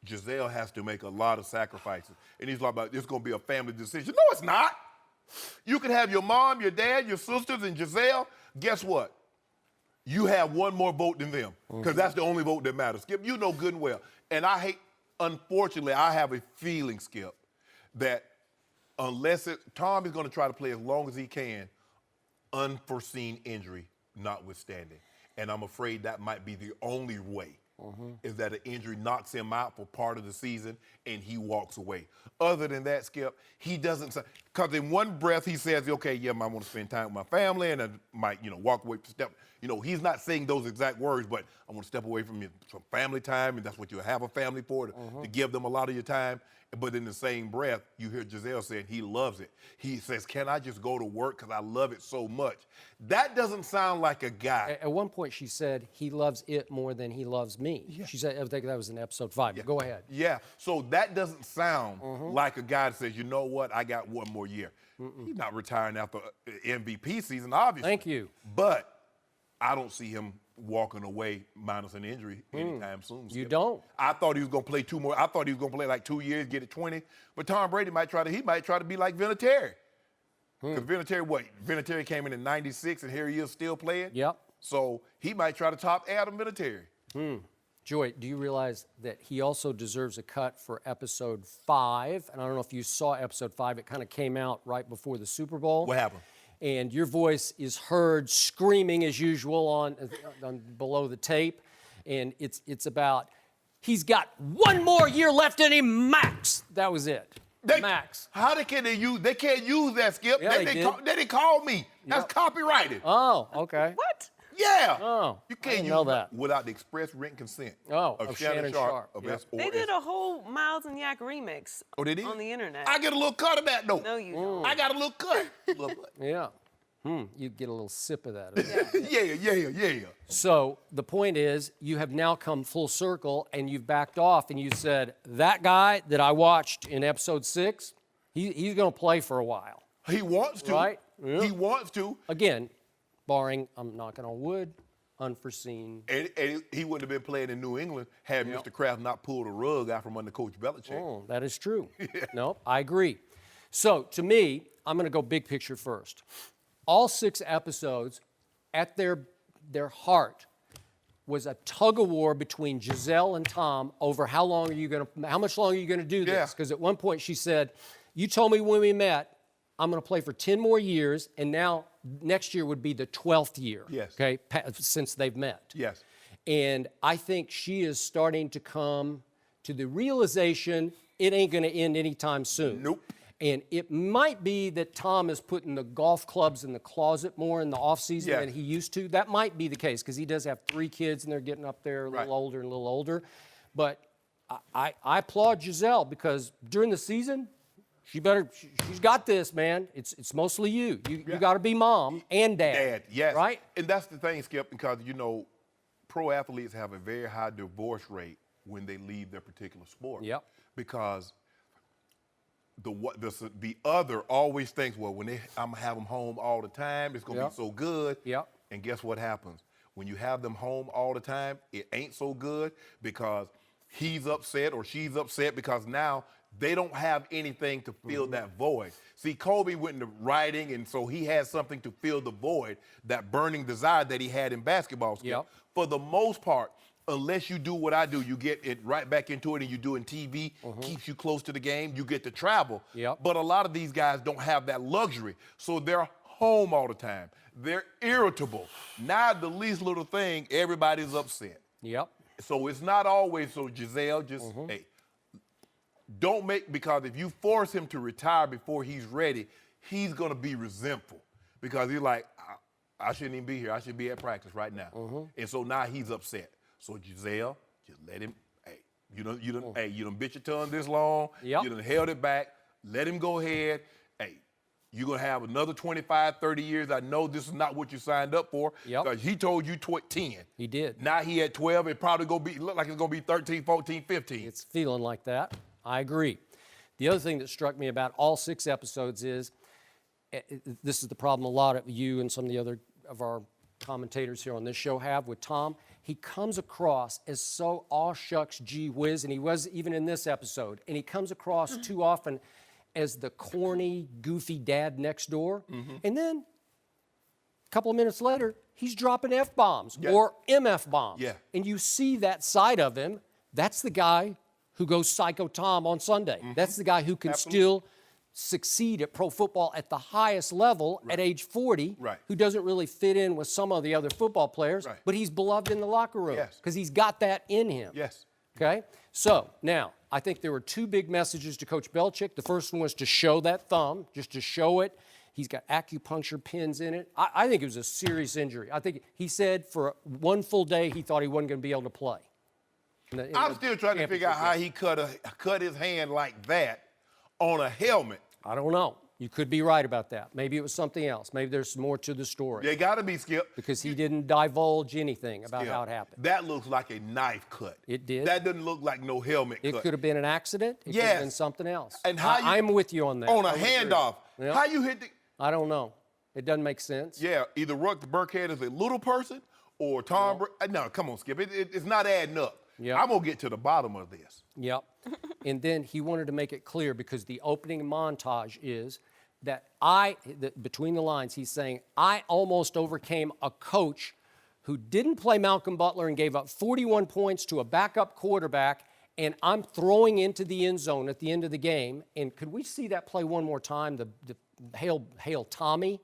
Giselle has to make a lot of sacrifices. And he's like, it's going to be a family decision. No, it's not. You can have your mom, your dad, your sisters, and Giselle. Guess what? You have one more vote than them, because that's the only vote that matters. Skip, you know good and well. And unfortunately, I have a feeling, Skip, that Tom is going to try to play as long as he can, unforeseen injury notwithstanding. And I'm afraid that might be the only way is that an injury knocks him out for part of the season and he walks away. Other than that, Skip, he doesn't say, because in one breath he says, okay, yeah, I want to spend time with my family and I might, walk away, step. He's not saying those exact words, but I want to step away from some family time, and that's what you have a family for, to give them a lot of your time. But in the same breath, you hear Giselle saying he loves it. He says, can I just go to work because I love it so much? That doesn't sound like a guy. At one point, she said he loves it more than he loves me. Yeah. She said, I think that was in episode 5. Yeah. Go ahead. Yeah, so that doesn't sound like a guy that says, you know what, I got one more year. He's not retiring after MVP season, obviously. Thank you. But I don't see him walking away minus an injury anytime soon. You don't? I thought he was going to play 2 more. I thought he was going to play like 2 years, get it 20. But Tom Brady might try to be like Vinatieri. Because Vinatieri came in 96, and here he is still playing. Yep. So he might try to top Adam Vinatieri. Joy, do you realize that he also deserves a cut for episode 5? And I don't know if you saw episode 5. It kind of came out right before the Super Bowl. What happened? And your voice is heard screaming as usual on below the tape, and it's about he's got 1 more year left in him, max. That was it. Max. How can they use? They can't use that, Skip. Yeah, they didn't call me. That's copyrighted. Oh, okay. What? Yeah. Oh, You can't use know that without the express written consent of Shannon Sharpe. of Yep. They did a whole Miles and Yak remix they did? on the internet. I get a little cut of that, though. No, you don't. I got a little cut. Yeah. You get a little sip of that. Yeah. So the point is, you have now come full circle, and you've backed off, and you said, that guy that I watched in episode 6, he's going to play for a while. He wants to. Right? Yeah. He wants to. Again, barring, I'm knocking on wood, unforeseen. And he wouldn't have been playing in New England had Mr. Kraft not pulled a rug out from under Coach Belichick. Oh, that is true. No, I agree. So to me, I'm going to go big picture first. All 6 episodes, at their heart, was a tug of war between Giselle and Tom over how much longer are you going to do this? Because at one point she said, you told me when we met, I'm going to play for 10 more years, and now next year would be the 12th year. Yes. Okay, since they've met. Yes. And I think she is starting to come to the realization it ain't going to end anytime soon. Nope. And it might be that Tom is putting the golf clubs in the closet more in the offseason than he used to. That might be the case because he does have 3 kids and they're getting up there a little older and a little older. But I applaud Giselle because during the season, she's got this, man. It's mostly you. You got to be mom and dad. Dad, yes. Right? And that's the thing, Skip, because, pro athletes have a very high divorce rate when they leave their particular sport. Yep. Because the other always thinks, well, I'm going to have them home all the time, it's going to be so good. Yep. And guess what happens? When you have them home all the time, it ain't so good because he's upset or she's upset because now they don't have anything to fill that void. See, Kobe went into writing, and so he had something to fill the void, that burning desire that he had in basketball. Skip. Yep. For the most part, unless you do what I do, you get it right back into it, and you do it in TV, keeps you close to the game, you get to travel. Yep. But a lot of these guys don't have that luxury, so they're home all the time. They're irritable. Now the least little thing, everybody's upset. Yep. So it's not always so. Giselle, just hey, because if you force him to retire before he's ready, he's gonna be resentful because he's like, I shouldn't even be here. I should be at practice right now. And so now he's upset. So Giselle, just let him. Hey, you done bit your tongue this long. Yep. You done held it back. Let him go ahead. Hey, you're gonna have another 25, 30 years. I know this is not what you signed up for. Yep. Because he told you 10. He did. Now he at 12. It probably look like it's gonna be 13, 14, 15. It's feeling like that. I agree. The other thing that struck me about all 6 episodes is, this is the problem a lot of you and some of the other of our commentators here on this show have with Tom. He comes across as so aw shucks gee whiz, and he was even in this episode, and he comes across too often as the corny, goofy dad next door. And then a couple of minutes later, he's dropping F-bombs or MF bombs. Yeah. And you see that side of him. That's the guy who goes Psycho Tom on Sunday. That's the guy who can still succeed at pro football at the highest level at age 40, Right. who doesn't really fit in with some of the other football players, Right. but he's beloved in the locker room Yes. because he's got that in him. Yes. Okay? So now, I think there were two big messages to Coach Belichick. The first one was to show that thumb, just to show it. He's got acupuncture pins in it. I think it was a serious injury. I think he said for one full day he thought he wasn't going to be able to play. I'm still trying to figure out how he cut his hand like that on a helmet. I don't know. You could be right about that. Maybe it was something else. Maybe there's more to the story. They got to be, Skip. Because he didn't divulge anything about Skip, how it happened. That looks like a knife cut. It did. That doesn't look like no helmet It cut. could have been an accident. It could Yes. have been something else. And how I'm with you on that. On a I would agree. handoff. Yep. How you hit the... I don't know. It doesn't make sense. Yeah, either Burkhead is a little person or Tom Brady. No, come on, Skip. It's not adding up. Yep. I'm going to get to the bottom of this. Yep. And then he wanted to make it clear because the opening montage is that between the lines, he's saying, I almost overcame a coach who didn't play Malcolm Butler and gave up 41 points to a backup quarterback, and I'm throwing into the end zone at the end of the game. And could we see that play one more time, the Hail Tommy?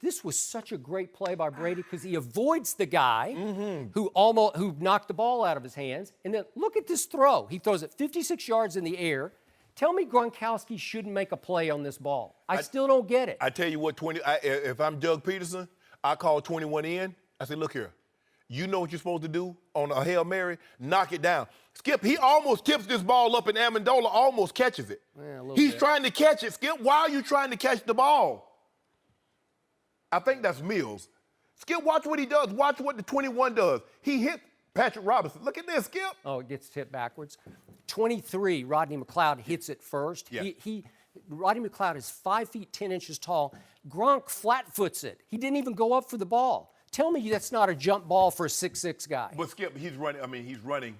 This was such a great play by Brady because he avoids the guy who knocked the ball out of his hands. And then look at this throw. He throws it 56 yards in the air. Tell me Gronkowski shouldn't make a play on this ball. I still don't get it. I tell you what, if I'm Doug Peterson, I call 21 in. I say, look here. You know what you're supposed to do on a Hail Mary? Knock it down. Skip, he almost tips this ball up and Amendola almost catches it. Yeah, a little He's bit. trying to catch it. Skip, why are you trying to catch the ball? I think that's Mills. Skip, watch what he does. Watch what the 21 does. He hit Patrick Robinson. Look at this, Skip. Oh, it gets tipped backwards. 23, Rodney McLeod hits it first. Yeah. Rodney McLeod is 5 feet 10 inches tall. Gronk flat-foots it. He didn't even go up for the ball. Tell me that's not a jump ball for a 6'6" guy. But Skip, he's running. I mean, he's running.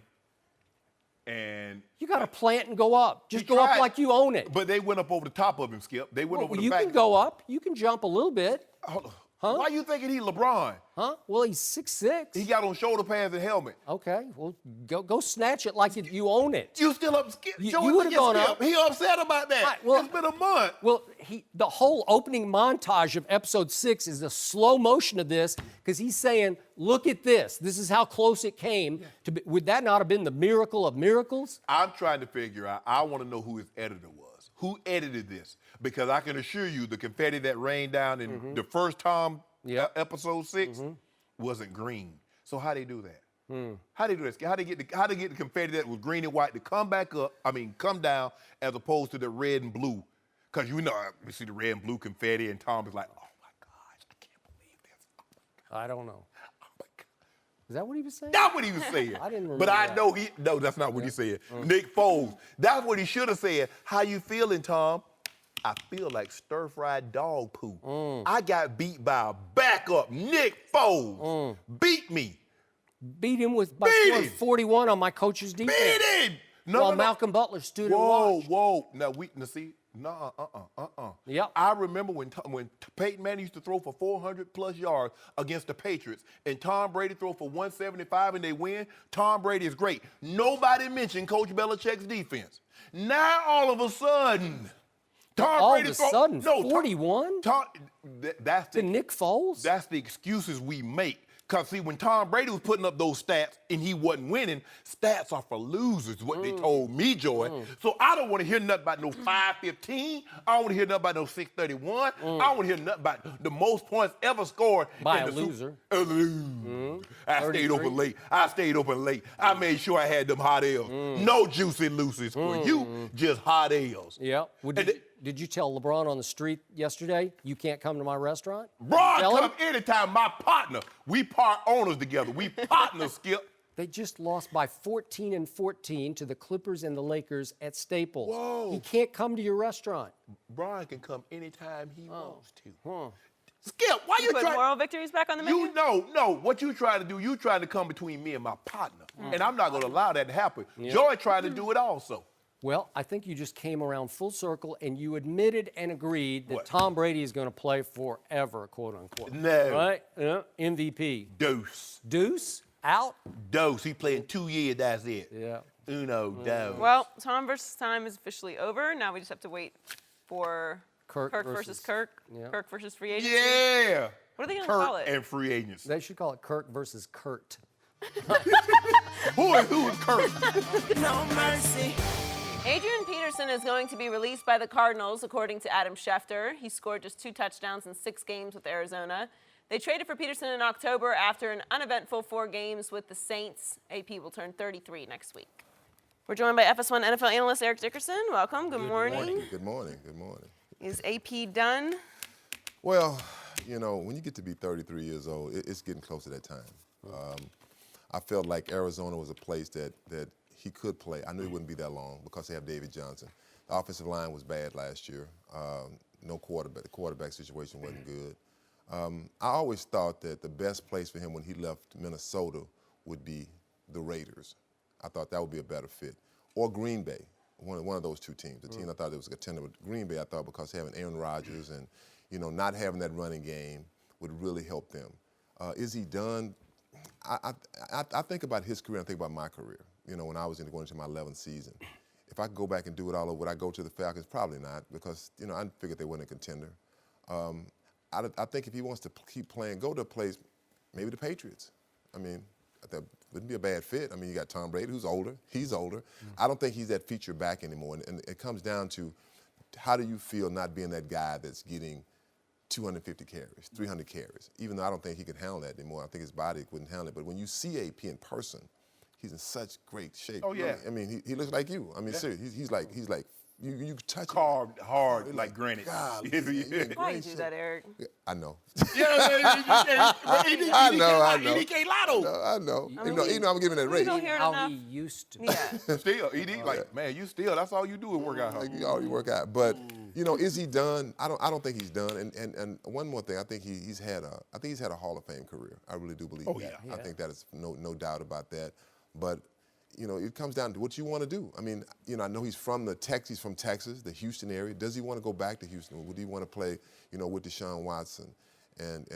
And You got to plant and go up. Just he go up tried, like you own it. But they went up over the top of him, Skip. They went over the You back. can go up. You can jump a little bit. Hold on. Huh? Why you thinking he LeBron? Huh? Well, he's 6'6". He got on shoulder pads and helmet. Okay, well, go snatch it like you own it. You still up, Skip? You Joey, would've look at gone Skip. up. He upset about that. Right, well- It's been a month. Well, the whole opening montage of episode 6 is a slow motion of this because he's saying, look at this. This is how close it came. Would that not have been the miracle of miracles? I'm trying to figure out. I want to know who his editor was. Who edited this? Because I can assure you the confetti that rained down in the first Tom episode 6 wasn't green. So how they do that? How they do this? How they get the confetti that was green and white to come down as opposed to the red and blue? Because you see the red and blue confetti, and Tom is like, oh my gosh, I can't believe this. I don't know. Oh my God. Is that what he was saying? That's what he was saying. I didn't But remember I that. know no, that's not what he said. Nick Foles. That's what he should have said. How you feeling, Tom? I feel like stir-fried dog poo. I got beat by a backup, Nick Foles. Beat me. Beat him by Beat scoring him. 41 on my coach's defense. Beat him. While Malcolm Butler stood and watched. Whoa. Now, see, Yep. I remember when Peyton Manning used to throw for 400-plus yards against the Patriots, and Tom Brady throw for 175 and they win. Tom Brady is great. Nobody mentioned Coach Belichick's defense. Now, all of a sudden, Tom All Brady of a sudden, 41? That's To Nick Foles? That's the excuses we make. Because, see, when Tom Brady was putting up those stats and he wasn't winning, stats are for losers, what they told me, Joy. So I don't want to hear nothing about no 515. I don't want to hear nothing about no 631. I don't want to hear nothing about the most points ever scored. By in a the loser. I stayed open late. I made sure I had them hot L's. No juicy loosies for you, just hot L's. Yeah. Did you tell LeBron on the street yesterday, you can't come to my restaurant? Ron, Tell him? come anytime. My partner. We part owners together. We partners, Skip. They just lost by 14-14 to the Clippers and the Lakers at Staples. Whoa. He can't come to your restaurant. Brian can come anytime he wants to. Skip, why you Put trying? moral victories back on the menu? No. What you trying to do? You trying to come between me and my partner, and I'm not going to allow that to happen. Joy tried to do it also. Well, I think you just came around full circle and you admitted and agreed that What? Tom Brady is going to play forever, quote unquote. No. Right? Yeah. MVP. Deuce? Out? Dose. He playing 2 years. That's it. Yeah. Uno, dos. Well, Tom versus time is officially over. Now we just have to wait for Kirk versus versus- Kirk? yeah. Kirk versus free agency? Yeah. What are they going to Kurt call it? and free agents. They should call it Kirk versus Kurt. Who is Kurt? Adrian Peterson is going to be released by the Cardinals, according to Adam Schefter. He scored just 2 touchdowns in 6 games with Arizona. They traded for Peterson in October after an uneventful 4 games with the Saints. AP will turn 33 next week. We're joined by FS1 NFL analyst Eric Dickerson. Welcome. Good morning. Good morning. Good morning. Is AP done? Well, you know, when you get to be 33 years old, it's getting close to that time. I felt like Arizona was a place that he could play. I knew it wouldn't be that long because they have David Johnson. The offensive line was bad last year. No quarterback. The quarterback situation wasn't good. I always thought that the best place for him when he left Minnesota would be the Raiders. I thought that would be a better fit. Or Green Bay, one of those 2 teams. The team I thought it was a contender, but Green Bay I thought because having Aaron Rodgers and, you know, not having that running game would really help them. Is he done? I think about his career, I think about my career. You know, when I was going into my 11th season. If I could go back and do it all over, would I go to the Falcons? Probably not, because, you know, I figured they weren't a contender. I think if he wants to keep playing, go to a place, maybe the Patriots. I mean, that wouldn't be a bad fit. I mean, you got Tom Brady, who's older. He's older. I don't think he's that feature back anymore. And it comes down to how do you feel not being that guy that's getting 250 carries, 300 carries, even though I don't think he could handle that anymore. I think his body wouldn't handle it. But when you see AP in person, he's in such great shape. Oh, yeah. I mean, he looks like you. I mean, seriously, he's like you touch Carved hard like granite. God, Why you do that, Eric? I know. I know. EDK Lotto. No, I know. I mean, you know I'm giving that We rate. don't hear it How enough. he used to. Yeah. Still, ED, like, man, you still, that's all you do is work out hard. Like, you already work out. But, you know, is he done? I don't think he's done. And one more thing, I think he's had a Hall of Fame career. I really do believe that. yeah. I think that is no doubt about that. But, you know, it comes down to what you want to do. I mean, you know, I know he's from Texas, the Houston area. Does he want to go back to Houston? Would he want to play, you know, with Deshaun Watson? And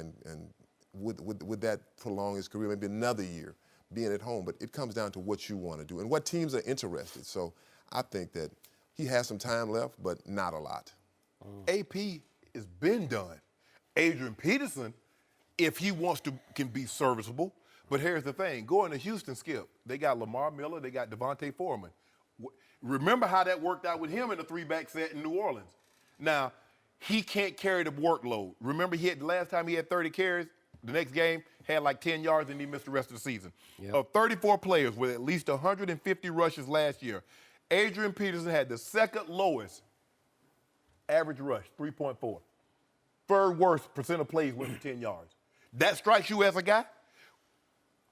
would that prolong his career, maybe another year being at home? But it comes down to what you want to do and what teams are interested. So I think that he has some time left, but not a lot. AP has been done. Adrian Peterson, if he wants to, can be serviceable. But here's the thing. Going to Houston, Skip, they got Lamar Miller, they got Devontae Foreman. Remember how that worked out with him in the 3-back set in New Orleans. Now, he can't carry the workload. Remember, the last time he had 30 carries, the next game had like 10 yards and he missed the rest of the season. Yep. Of 34 players with at least 150 rushes last year, Adrian Peterson had the second lowest average rush, 3.4. Third worst percent of plays went for 10 yards. That strikes you as a guy?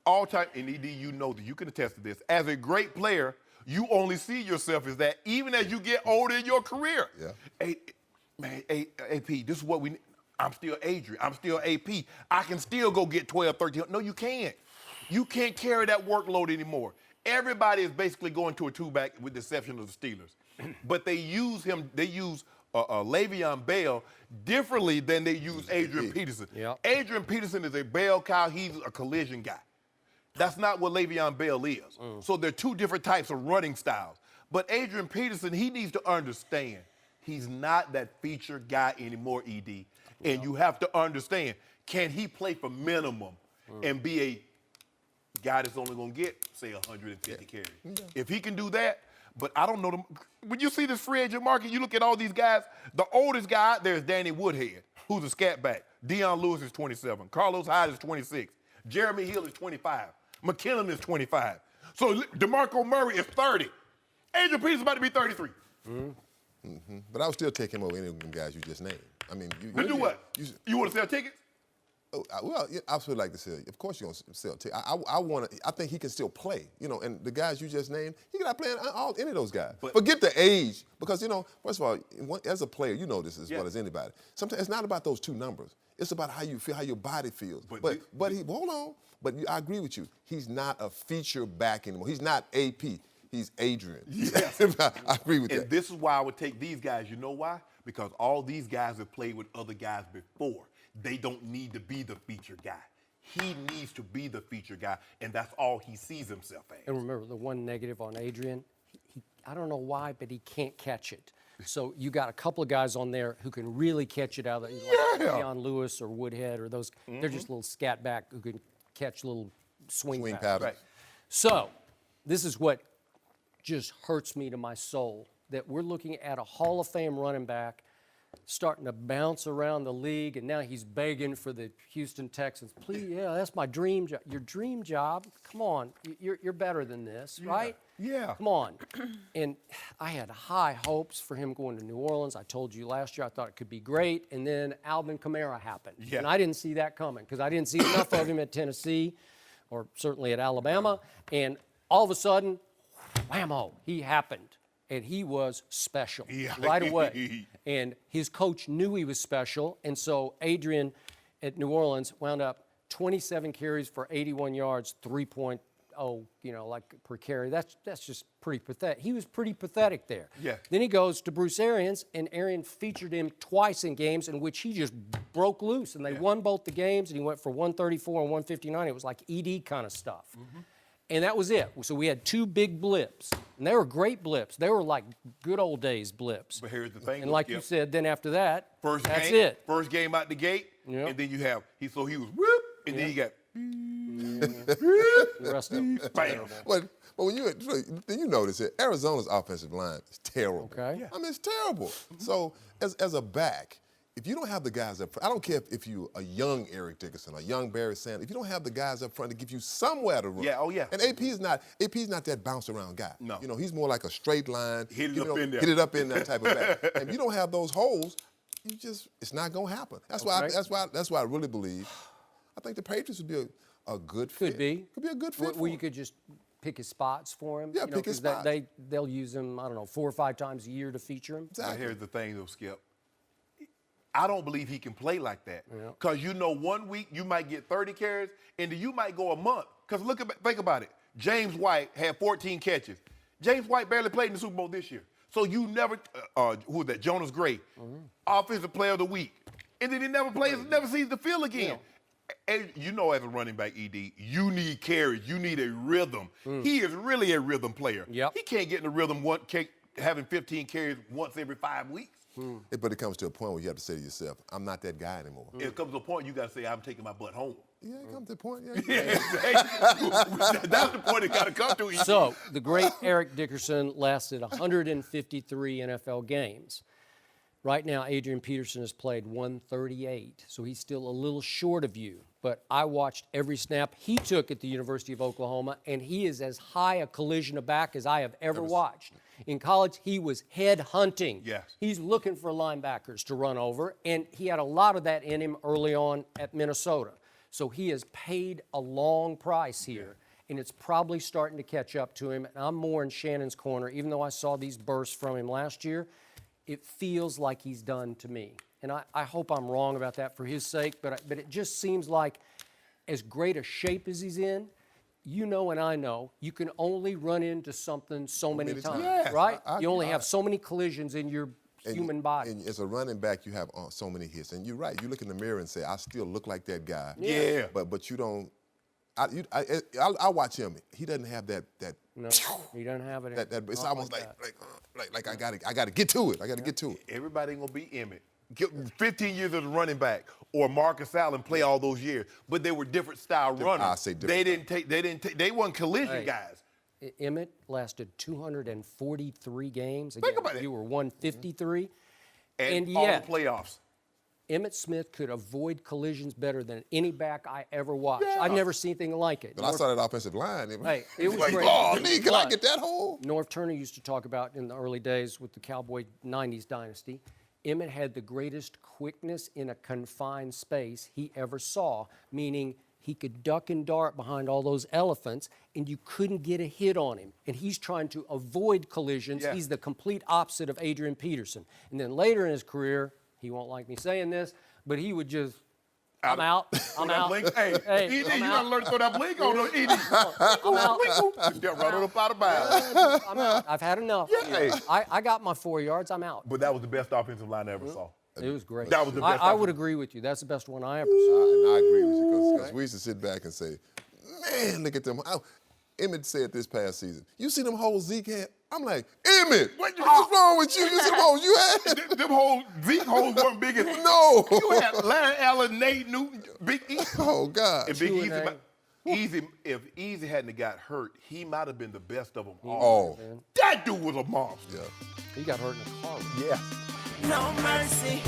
All time, and ED, you know that you can attest to this. As a great player, you only see yourself as that, even as you get older in your career. Yeah. AP, this is what we need. I'm still Adrian. I'm still AP. I can still go get 12, 13. No, you can't. You can't carry that workload anymore. Everybody is basically going to a 2-back with the exception of the Steelers. But they use Le'Veon Bell differently than they use Adrian Peterson. Yep. Adrian Peterson is a bell cow. He's a collision guy. That's not what Le'Veon Bell is. So they're 2 different types of running styles. But Adrian Peterson, he needs to understand he's not that feature guy anymore, ED. And you have to understand, can he play for minimum and be a guy that's only going to get, say, 150 carries? If he can do that, but I don't know. When you see this free agent market, you look at all these guys, the oldest guy out there is Danny Woodhead, who's a scat back. Deion Lewis is 27. Carlos Hyde is 26. Jeremy Hill is 25. McKinnon is 25. So DeMarco Murray is 30. Adrian Peterson about to be 33. But I would still take him over any of them guys you just named. I mean, You do what? You want to sell tickets? Well, yeah, I would like to sell. Of course, you're gonna sell. I think he can still play. You know, and the guys you just named, he can not play any of those guys. But, forget the age, because you know, first of all, as a player, you know this as Yeah. well as anybody. Sometimes it's not about those 2 numbers. It's about how you feel, how your body feels. But Hold on. But I agree with you. He's not a feature back anymore. He's not AP. He's Adrian. Yes. I agree with And that. this is why I would take these guys. You know why? Because all these guys have played with other guys before. They don't need to be the feature guy. He needs to be the feature guy, and that's all he sees himself as. And remember, the one negative on Adrian, I don't know why, but he can't catch it. So you got a couple of guys on there who can really catch it out of the, like Deion Lewis or Woodhead or those. They're just little scat back who can catch little swing Swing passes. pattern. Right. So this is what just hurts me to my soul, that we're looking at a Hall of Fame running back starting to bounce around the league, and now he's begging for the Houston Texans. Please, yeah, that's my dream job. Your dream job? Come on, you're better than this, right? Yeah. Come on. And I had high hopes for him going to New Orleans. I told you last year I thought it could be great, and then Alvin Kamara happened. Yeah. And I didn't see that coming because I didn't see enough of him at Tennessee or certainly at Alabama. And all of a sudden, whammo, he happened. And he was special right away. And his coach knew he was special. And so Adrian at New Orleans wound up 27 carries for 81 yards, 3.0, like per carry. That's just pretty pathetic. He was pretty pathetic there. Yeah. Then he goes to Bruce Arians, and Arians featured him twice in games in which he just broke loose. And they won both the games, and he went for 134 and 159. It was like ED kind of stuff. And that was it. So we had two big blips. And they were great blips. They were like good old days blips. But here's the thing. And like you said, then after that, that's game, it. First game out the gate, Yep. and then you have, he was whoop, and then he got, The rest of them. bam. But when you notice it, Arizona's offensive line is terrible. Okay. Yeah. I mean, it's terrible. So as a back, if you don't have the guys up front, I don't care if you're a young Eric Dickerson, a young Barry Sanders, if you don't have the guys up front to give you somewhere to run. Yeah, oh, yeah. And AP's not that bounce around guy. No. He's more like a straight line. Hit it up in there. Hit it up in that type of back. And if you don't have those holes, it's not gonna happen. That's why I really believe. I think the Patriots would be a good fit. Could be. Could be a good fit. Where you could just pick his spots for him. Yeah, pick his 'cause spots. They'll use him, 4 or 5 times a year to feature him. Now, Exactly. here's the thing, though, Skip. I don't believe he can play like that. Yeah. Because 1 week you might get 30 carries, and then you might go a month. Because think about it. James White had 14 catches. James White barely played in the Super Bowl this year. So you never, who was that? Jonas Gray, Offensive Player of the Week. And then he never plays, never sees the field again. And as a running back, ED, you need carries. You need a rhythm. He is really a rhythm player. Yep. He can't get in the rhythm having 15 carries once every 5 weeks. But it comes to a point where you have to say to yourself, I'm not that guy anymore. It comes to a point you got to say, I'm taking my butt home. Yeah, it comes to a point. Yeah. That's the point it got to come to. So the great Eric Dickerson lasted 153 NFL games. Right now, Adrian Peterson has played 138, so he's still a little short of you. But I watched every snap he took at the University of Oklahoma, and he is as high a collision back as I have ever watched. In college, he was head hunting. Yes. He's looking for linebackers to run over, and he had a lot of that in him early on at Minnesota. So he has paid a long price here, and it's probably starting to catch up to him. And I'm more in Shannon's corner, even though I saw these bursts from him last year. It feels like he's done to me. And I hope I'm wrong about that for his sake, but it just seems like as great a shape as he's in, and I know, you can only run into something so many times, Yes, right? I You only have so many collisions in your human body. And as a running back, you have so many hits. And you're right. You look in the mirror and say, I still look like that guy. Yeah. But you don't. I watch him. He doesn't have that. No, you don't have it. It's Not almost that. like I gotta get to it. I gotta get to it. Everybody ain't gonna be Emmett. 15 years as a running back, or Marcus Allen play all those years, but they were different style runners. I say different. They weren't collision Hey. guys. Emmett lasted 243 games. Think Again, about it. You were 153. And And all yet- the playoffs. Emmitt Smith could avoid collisions better than any back I ever watched. Yeah. I've never seen anything like it. But I saw that offensive line. Hey, it was like, great. oh, can I But get that hole? North Turner used to talk about in the early days with the Cowboy 90s dynasty, Emmett had the greatest quickness in a confined space he ever saw, meaning he could duck and dart behind all those elephants, and you couldn't get a hit on him. And he's trying to avoid collisions. Yeah. He's the complete opposite of Adrian Peterson. And then later in his career, he won't like me saying this, but he would just, I'm out. I'm out. Blink. Hey, Hey, ED, I'm you out. gotta learn to throw that blink on those ED. I'm out. You step right on up out of bounds. I'm out. I've had enough. Yeah. I got my 4 yards. I'm out. But that was the best offensive line I ever saw. It was great. That was the best I would offensive- agree with you. That's the best one I ever saw. And I agree with you because we used to sit back and say, man, look at them. Emmett said this past season, you see them holes Zeke had? I'm like, Emmett, what's wrong with you? You see them holes you had? Them whole Zeke holes weren't big as No. You had Larry Allen, Nate Newton, Big E. Oh, God. And Big Two Easy, and if Easy hadn't got hurt, he might have been the best of them Oh. all. That dude was a monster. Yeah. He got hurt in a car. Yeah. No mercy.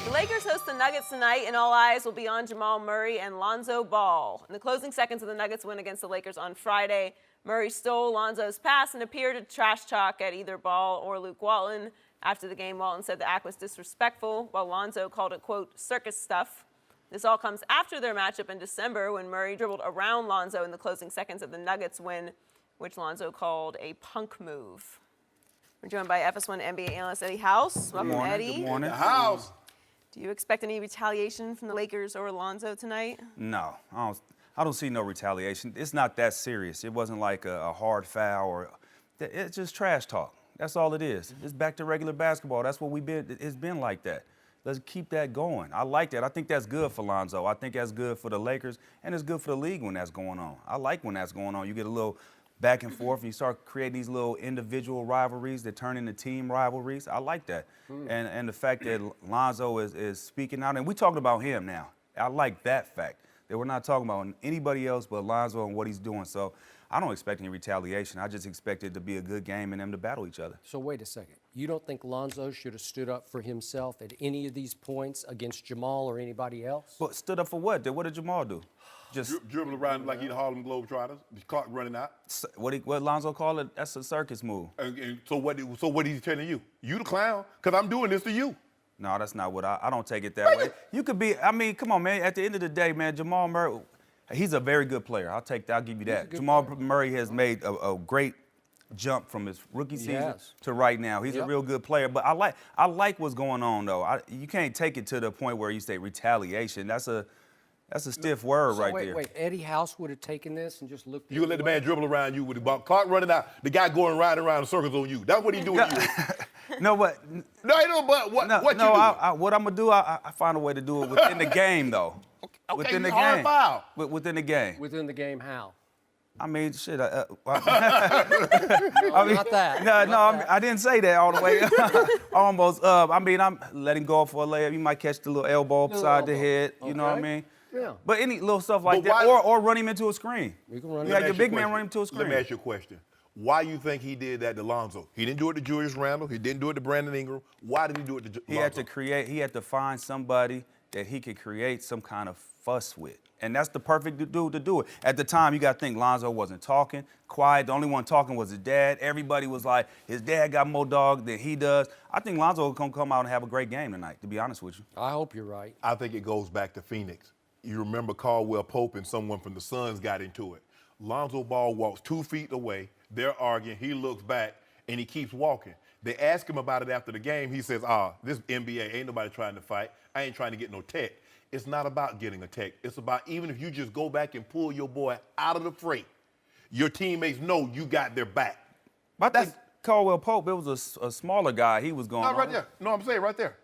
The Lakers host the Nuggets tonight, and all eyes will be on Jamal Murray and Lonzo Ball. In the closing seconds of the Nuggets' win against the Lakers on Friday, Murray stole Lonzo's pass and appeared to trash talk at either Ball or Luke Walton. After the game, Walton said the act was disrespectful, while Lonzo called it, quote, circus stuff. This all comes after their matchup in December when Murray dribbled around Lonzo in the closing seconds of the Nuggets' win, which Lonzo called a punk move. We're joined by FS1 NBA analyst Eddie House. Welcome, Eddie. Good morning. The house. Do you expect any retaliation from the Lakers or Lonzo tonight? No, I don't see no retaliation. It's not that serious. It wasn't like a hard foul or it's just trash talk. That's all it is. It's back to regular basketball. That's what it's been like that. Let's keep that going. I like that. I think that's good for Lonzo. I think that's good for the Lakers, and it's good for the league when that's going on. I like when that's going on. You get a little back and forth, and you start creating these little individual rivalries that turn into team rivalries. I like that. And the fact that Lonzo is speaking out, and we're talking about him now. I like that fact, that we're not talking about anybody else but Lonzo and what he's doing. So I don't expect any retaliation. I just expect it to be a good game and them to battle each other. So wait a second. You don't think Lonzo should have stood up for himself at any of these points against Jamal or anybody else? But stood up for what? What did Jamal do? Just Dribble around like he the Harlem Globetrotters. The clock running out. what Lonzo called it? That's a circus move. And so what is he telling you? You the clown, because I'm doing this to you. No, that's not what I don't take it that way. You could be, I mean, come on, man. At the end of the day, man, Jamal Murray, he's a very good player. I'll give you that. Jamal Murray has made a great jump from his rookie season to right now. He's a real good player. But I like what's going on, though. You can't take it to the point where you say retaliation. That's a stiff word right there. Wait, Eddie House would have taken this and just looked. You gonna let the man dribble around you with the ball, clock running out, the guy going round and round in circles on you. That's what he doing to you. No, but No, I know, but what you do? what I'm gonna do, I find a way to do it within the game, though. Okay, within the hard game. foul. Within the game. Within the game, how? I mean, shit. No, I mean, not that. I didn't say that all the way. Almost. I mean, I'm letting go for a layup. You might catch the little elbow upside the head. You know what I mean? Yeah. But any little stuff like But that, why- or run him into a screen. You can run You got your big man run him to a screen. Let me ask you a question. Why you think he did that to Lonzo? He didn't do it to Julius Randle. He didn't do it to Brandon Ingram. Why did he do it to Lonzo? He had to find somebody that he could create some kind of fuss with. And that's the perfect dude to do it. At the time, you got to think Lonzo wasn't talking, quiet. The only one talking was his dad. Everybody was like, his dad got more dog than he does. I think Lonzo will come out and have a great game tonight, to be honest with you. I hope you're right. I think it goes back to Phoenix. You remember Caldwell Pope and someone from the Suns got into it. Lonzo Ball walks 2 feet away. They're arguing. He looks back, and he keeps walking. They ask him about it after the game. He says, this NBA, ain't nobody trying to fight. I ain't trying to get no tech. It's not about getting a tech. It's about even if you just go back and pull your boy out of the fray, your teammates know you got their back. But I think Caldwell Pope, it was a smaller guy. He was going Not on. right there. No, I'm saying right there.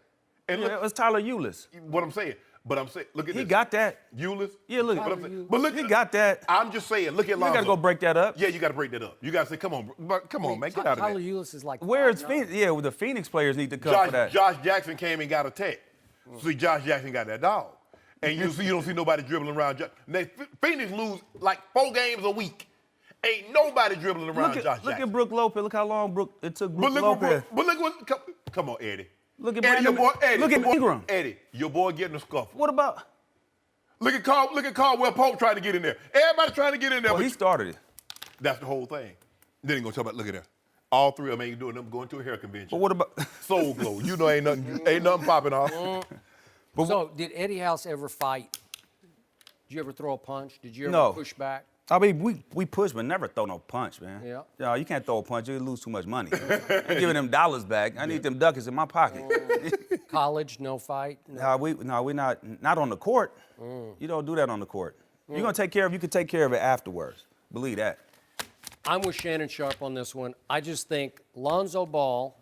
And Yeah, look, it was Tyler Eulis. what I'm saying. But I'm saying, look at this. He got that. Eulis. Yeah, look. But, I'm saying, but look, He got that. I'm just saying, look at You Lonzo. got to go break that up. Yeah, you got to break that up. You got to say, come on, man, get out of Tyler there. Eulis is like. Where is 5'9". Phoenix? Yeah, well, the Phoenix players need to come for that. Josh Jackson came and got a tech. See, Josh Jackson got that dog. And you don't see nobody dribbling around. Phoenix lose like 4 games a week. Ain't nobody dribbling around Josh Jackson. Look at Brook Lopez. Look how long it took Brook Lopez. But look what, come on, Eddie. Look at Eddie, Brandon. your boy, Eddie. Look at your boy, Ingram. Eddie, your boy getting a scuffle. What about? Look at Caldwell Pope trying to get in there. Everybody trying to get in there. Well, he started it. That's the whole thing. Then he gonna talk about, look at that. All 3 of them ain't doing them going to a hair convention. But what about? Soul Glow. You know ain't nothing popping off. So, did Eddie House ever fight? Did you ever throw a punch? Did you ever No. push back? I mean, we push, but never throw no punch, man. Yeah. No, you can't throw a punch. You lose too much money. I'm giving them dollars back. I need them ducats in my pocket. College, no fight? No, we not on the court. You don't do that on the court. You're gonna take care of. You can take care of it afterwards. Believe that. I'm with Shannon Sharpe on this one. I just think Lonzo Ball,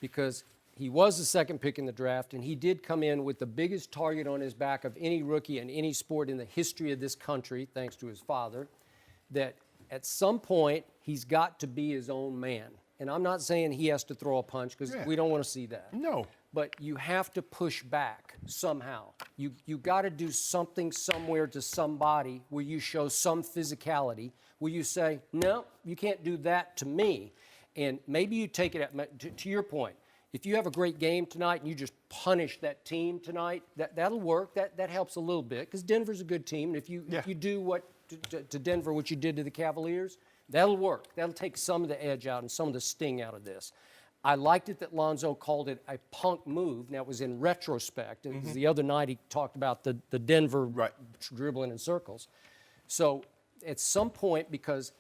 because he was the 2nd pick in the draft, and he did come in with the biggest target on his back of any rookie in any sport in the history of this country, thanks to his father, that at some point, he's got to be his own man. And I'm not saying he has to throw a punch because we don't want to see that. No. But you have to push back somehow. You got to do something somewhere to somebody where you show some physicality, where you say, no, you can't do that to me. And maybe you take it to your point. If you have a great game tonight and you just punish that team tonight, that'll work. That helps a little bit because Denver's a good team. And if you do to Denver what you did to the Cavaliers, that'll work. That'll take some of the edge out and some of the sting out of this. I liked it that Lonzo called it a punk move. Now, it was in retrospect. It was the other night he talked about the Denver dribbling in circles. So at some point, because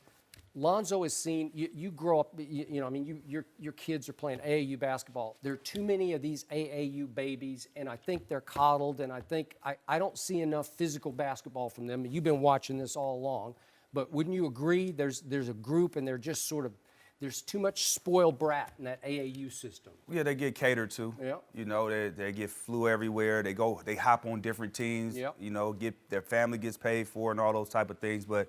Lonzo has seen, you grow up, your kids are playing AAU basketball. There are too many of these AAU babies, and I think they're coddled, and I think I don't see enough physical basketball from them. You've been watching this all along. But wouldn't you agree there's a group and they're just sort of, there's too much spoiled brat in that AAU system? Yeah, they get catered to. Yeah. You know, they get flew everywhere. They hop on different teams. Yep. You know, their family gets paid for and all those type of things. But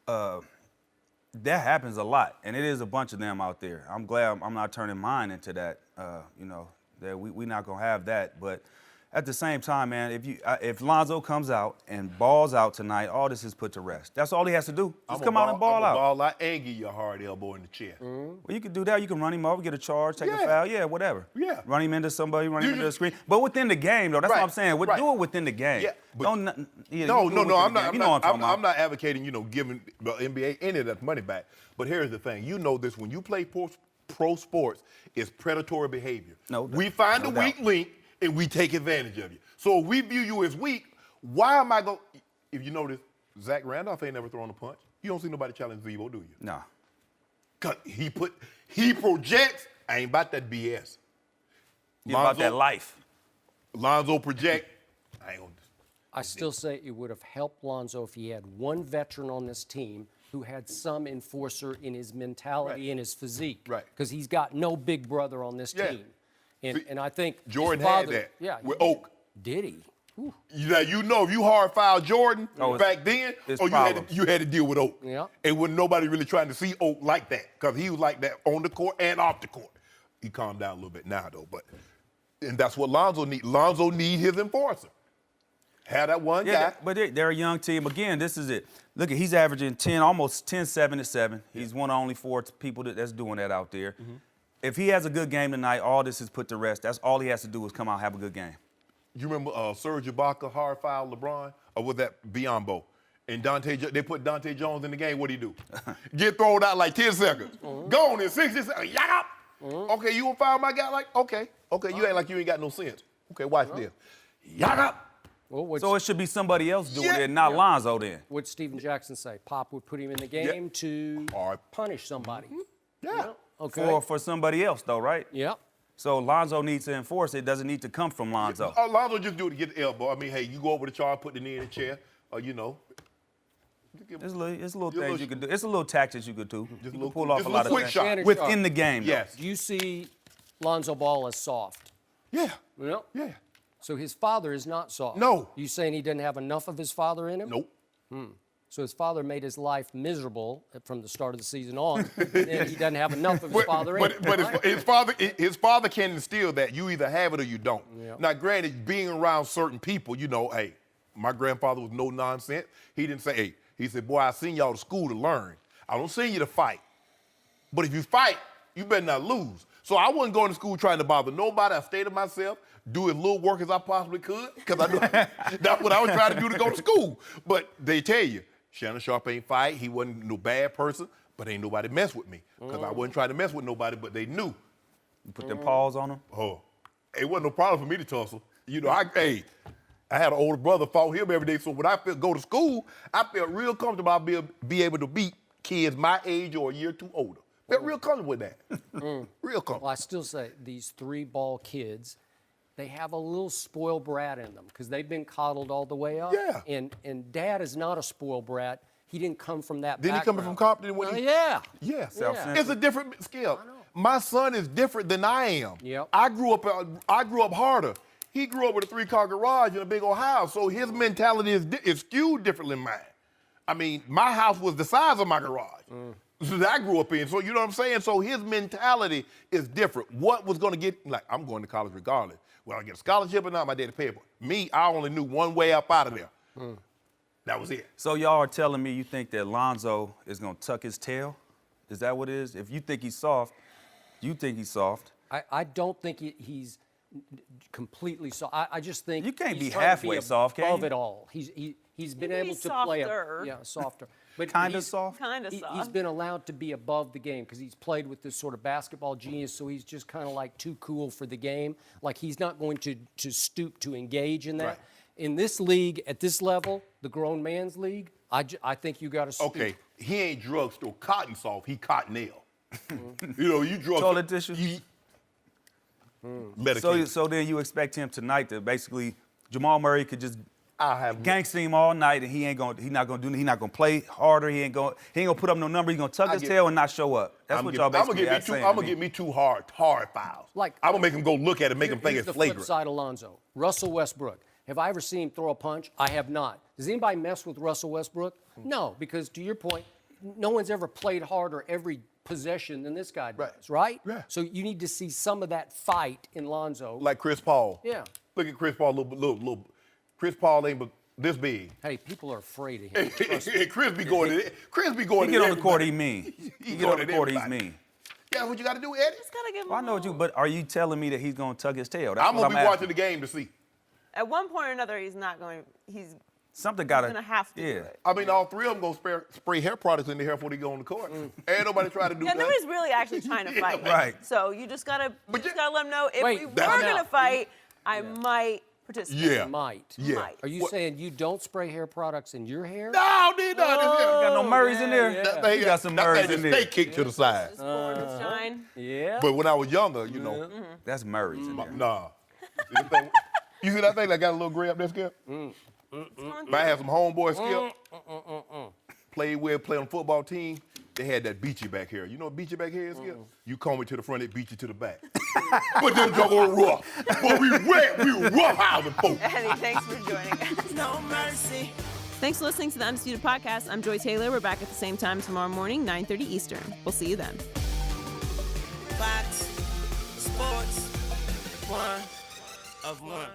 that happens a lot, and it is a bunch of them out there. I'm glad I'm not turning mine into that. That we're not gonna have that. But at the same time, man, if Lonzo comes out and balls out tonight, all this is put to rest. That's all he has to do. Just come out and ball out. Ball out and give you a hard elbow in the chest. Well, you can do that. You can run him over, get a charge, take a foul, whatever. Yeah. Run him into somebody, run him into the screen. But within the game, though, that's what I'm saying. Do it within the game. Yeah, but No, I'm not advocating, giving the NBA any of that money back. But here's the thing. You know this, when you play pro sports, it's predatory behavior. We find a weak link and we take advantage of you. So if we view you as weak, why am I going, if you notice, Zach Randolph ain't never thrown a punch. You don't see nobody challenge Zeebo, do you? No. Cause he projects, I ain't about that BS. He about that life. Lonzo project, I ain't gonna. I still say it would have helped Lonzo if he had one veteran on this team who had some enforcer in his mentality and his physique. Right. Because he's got no big brother on this team. And I think Jordan father, had that. Yeah, with Oak. Did he? Ooh. If you hard fouled Jordan back then, you had to deal with Oak. Yeah. And when nobody really trying to see Oak like that, because he was like that on the court and off the court. He calmed down a little bit now though, and that's what Lonzo need. Lonzo need his enforcer. Have that one guy. But they're a young team. Again, this is it. Look, he's averaging 10, almost 10, 7 to 7. He's one of only 4 people that's doing that out there. Mm-hmm. If he has a good game tonight, all this is put to rest. That's all he has to do is come out and have a good game. You remember Serge Ibaka hard foul LeBron? Or was that Biombo? And they put Dante Jones in the game. What'd he do? Get thrown out like 10 seconds. Gone in 60 seconds. Yap! Okay, you gonna foul my guy? Okay, you act like you ain't got no sense. Okay, watch this. Yap! So it should be somebody else doing it, not Lonzo then. What'd Steven Jackson say? Pop would put him in the game to punish somebody. Yeah. Okay. For somebody else, though, right? Yeah. So Lonzo needs to enforce it. It doesn't need to come from Lonzo. Lonzo just do it to get the elbow. I mean, hey, you go over the charge, put the knee in the chair, or It's little things you can do. It's a little tactics you could do. You can pull off a lot of quick things shot. within the game. Yes. Do you see Lonzo Ball as soft? Yeah. Well, Yeah. So his father is not soft. No. You saying he didn't have enough of his father in him? Nope. So his father made his life miserable from the start of the season on, and he doesn't have enough of his father in him. But his father can instill that. You either have it or you don't. Yeah. Now, granted, being around certain people, hey, my grandfather was no nonsense. He didn't say, hey, he said, boy, I send y'all to school to learn. I don't send you to fight. But if you fight, you better not lose. So I wasn't going to school trying to bother nobody. I stayed to myself, do as little work as I possibly could, because I knew that's what I was trying to do to go to school. But they tell you, Shannon Sharpe ain't fight. He wasn't no bad person, but ain't nobody mess with me, because I wasn't trying to mess with nobody, but they knew. You put them paws on him? Oh, it wasn't no problem for me to tussle. I had an older brother, fought him every day, so when I go to school, I felt real comfortable I'll be able to beat kids my age or a year or two older. Felt real comfortable with that. Real comfortable. Well, I still say these 3-ball kids, they have a little spoiled brat in them because they've been coddled all the way up. Yeah. And Dad is not a spoiled brat. He didn't come from that Didn't background. he come from Compton? Yeah. Yeah. Yeah. It's a different skill. My son is different than I am. Yep. I grew up harder. He grew up with a 3-car garage in a big old house, so his mentality is skewed differently than mine. I mean, my house was the size of my garage that I grew up in. So you know what I'm saying? So his mentality is different. What was going to get, like, I'm going to college regardless. Whether I get a scholarship or not, my daddy paid for it. Me, I only knew one way up out of there. That was it. So y'all are telling me you think that Lonzo is going to tuck his tail? Is that what it is? If you think he's soft, you think he's soft. I don't think he's completely soft. I just think You can't he's be trying to halfway soft, can above you? it all. He's been can be able to play softer. softer. But Kind of he's- soft? Kind of soft. He's been allowed to be above the game because he's played with this sort of basketball genius, so he's just kind of like too cool for the game. Like he's not going to stoop to engage in that. Right. In this league, at this level, the grown man's league, I think you got to stoop. Okay, he ain't drugstore cotton soft, he cottonelle. You know, you drug Toilet tissue? medication. So then you expect him tonight to basically Jamal Murray could just I have gangsta him all night and he's not gonna play harder. He ain't gonna put up no number. He's gonna tuck his tail and not show up. That's what y'all basically saying. I'm gonna get me two hard fouls. Like- I'm gonna make him go look at it, make him think Here's it's the flip flagrant. side of Lonzo. Russell Westbrook. Have I ever seen him throw a punch? I have not. Does anybody mess with Russell Westbrook? No, because to your point, no one's ever played harder every possession than this guy does, right? Yeah. So you need to see some of that fight in Lonzo. Like Chris Paul. Yeah. Look at Chris Paul, little. Chris Paul ain't but this big. Hey, people are afraid of him. Trust me. Chris be going to Chris be going He to get on the court, he everybody. mean. He He get on going the at court, he's everybody. mean. That's what you got to do, Eddie. Just gotta give him Well, I know what you, but are you telling me that he's gonna tuck his tail? That's I'm what gonna be asking. watching the game to see. At one point or another, he's Something gotta. gonna have to do Yeah. it. I mean, all three of them gonna spray hair products in their hair before they go on the court. Ain't nobody try to do Yeah, that. nobody's really actually trying to fight. Right. So you just gotta let him know if Wait, we were that's gonna now. fight, I might participate. Yeah. Might. Yeah. Might. Are you saying you don't spray hair products in your hair? No, they not. You got no Murrays in there? yeah. They You got some Murrays in there. Stay kicked to the side. Just born to shine. Yeah. But when I was younger, you know, That's Murrays in there. nah. You see that thing that got a little gray up there, Skip? But I had some homeboys, Skip. Play on the football team. They had that beat you back here. You know what beat you back here is, Skip? You comb it to the front, it beat you to the back. But them junk on rough. But we rough housing folks. Eddie, thanks for joining us. No mercy. Thanks for listening to the Undisputed Podcast. I'm Joy Taylor. We're back at the same time tomorrow morning, 9:30 Eastern. We'll see you then. Fox Sports 1 of 1.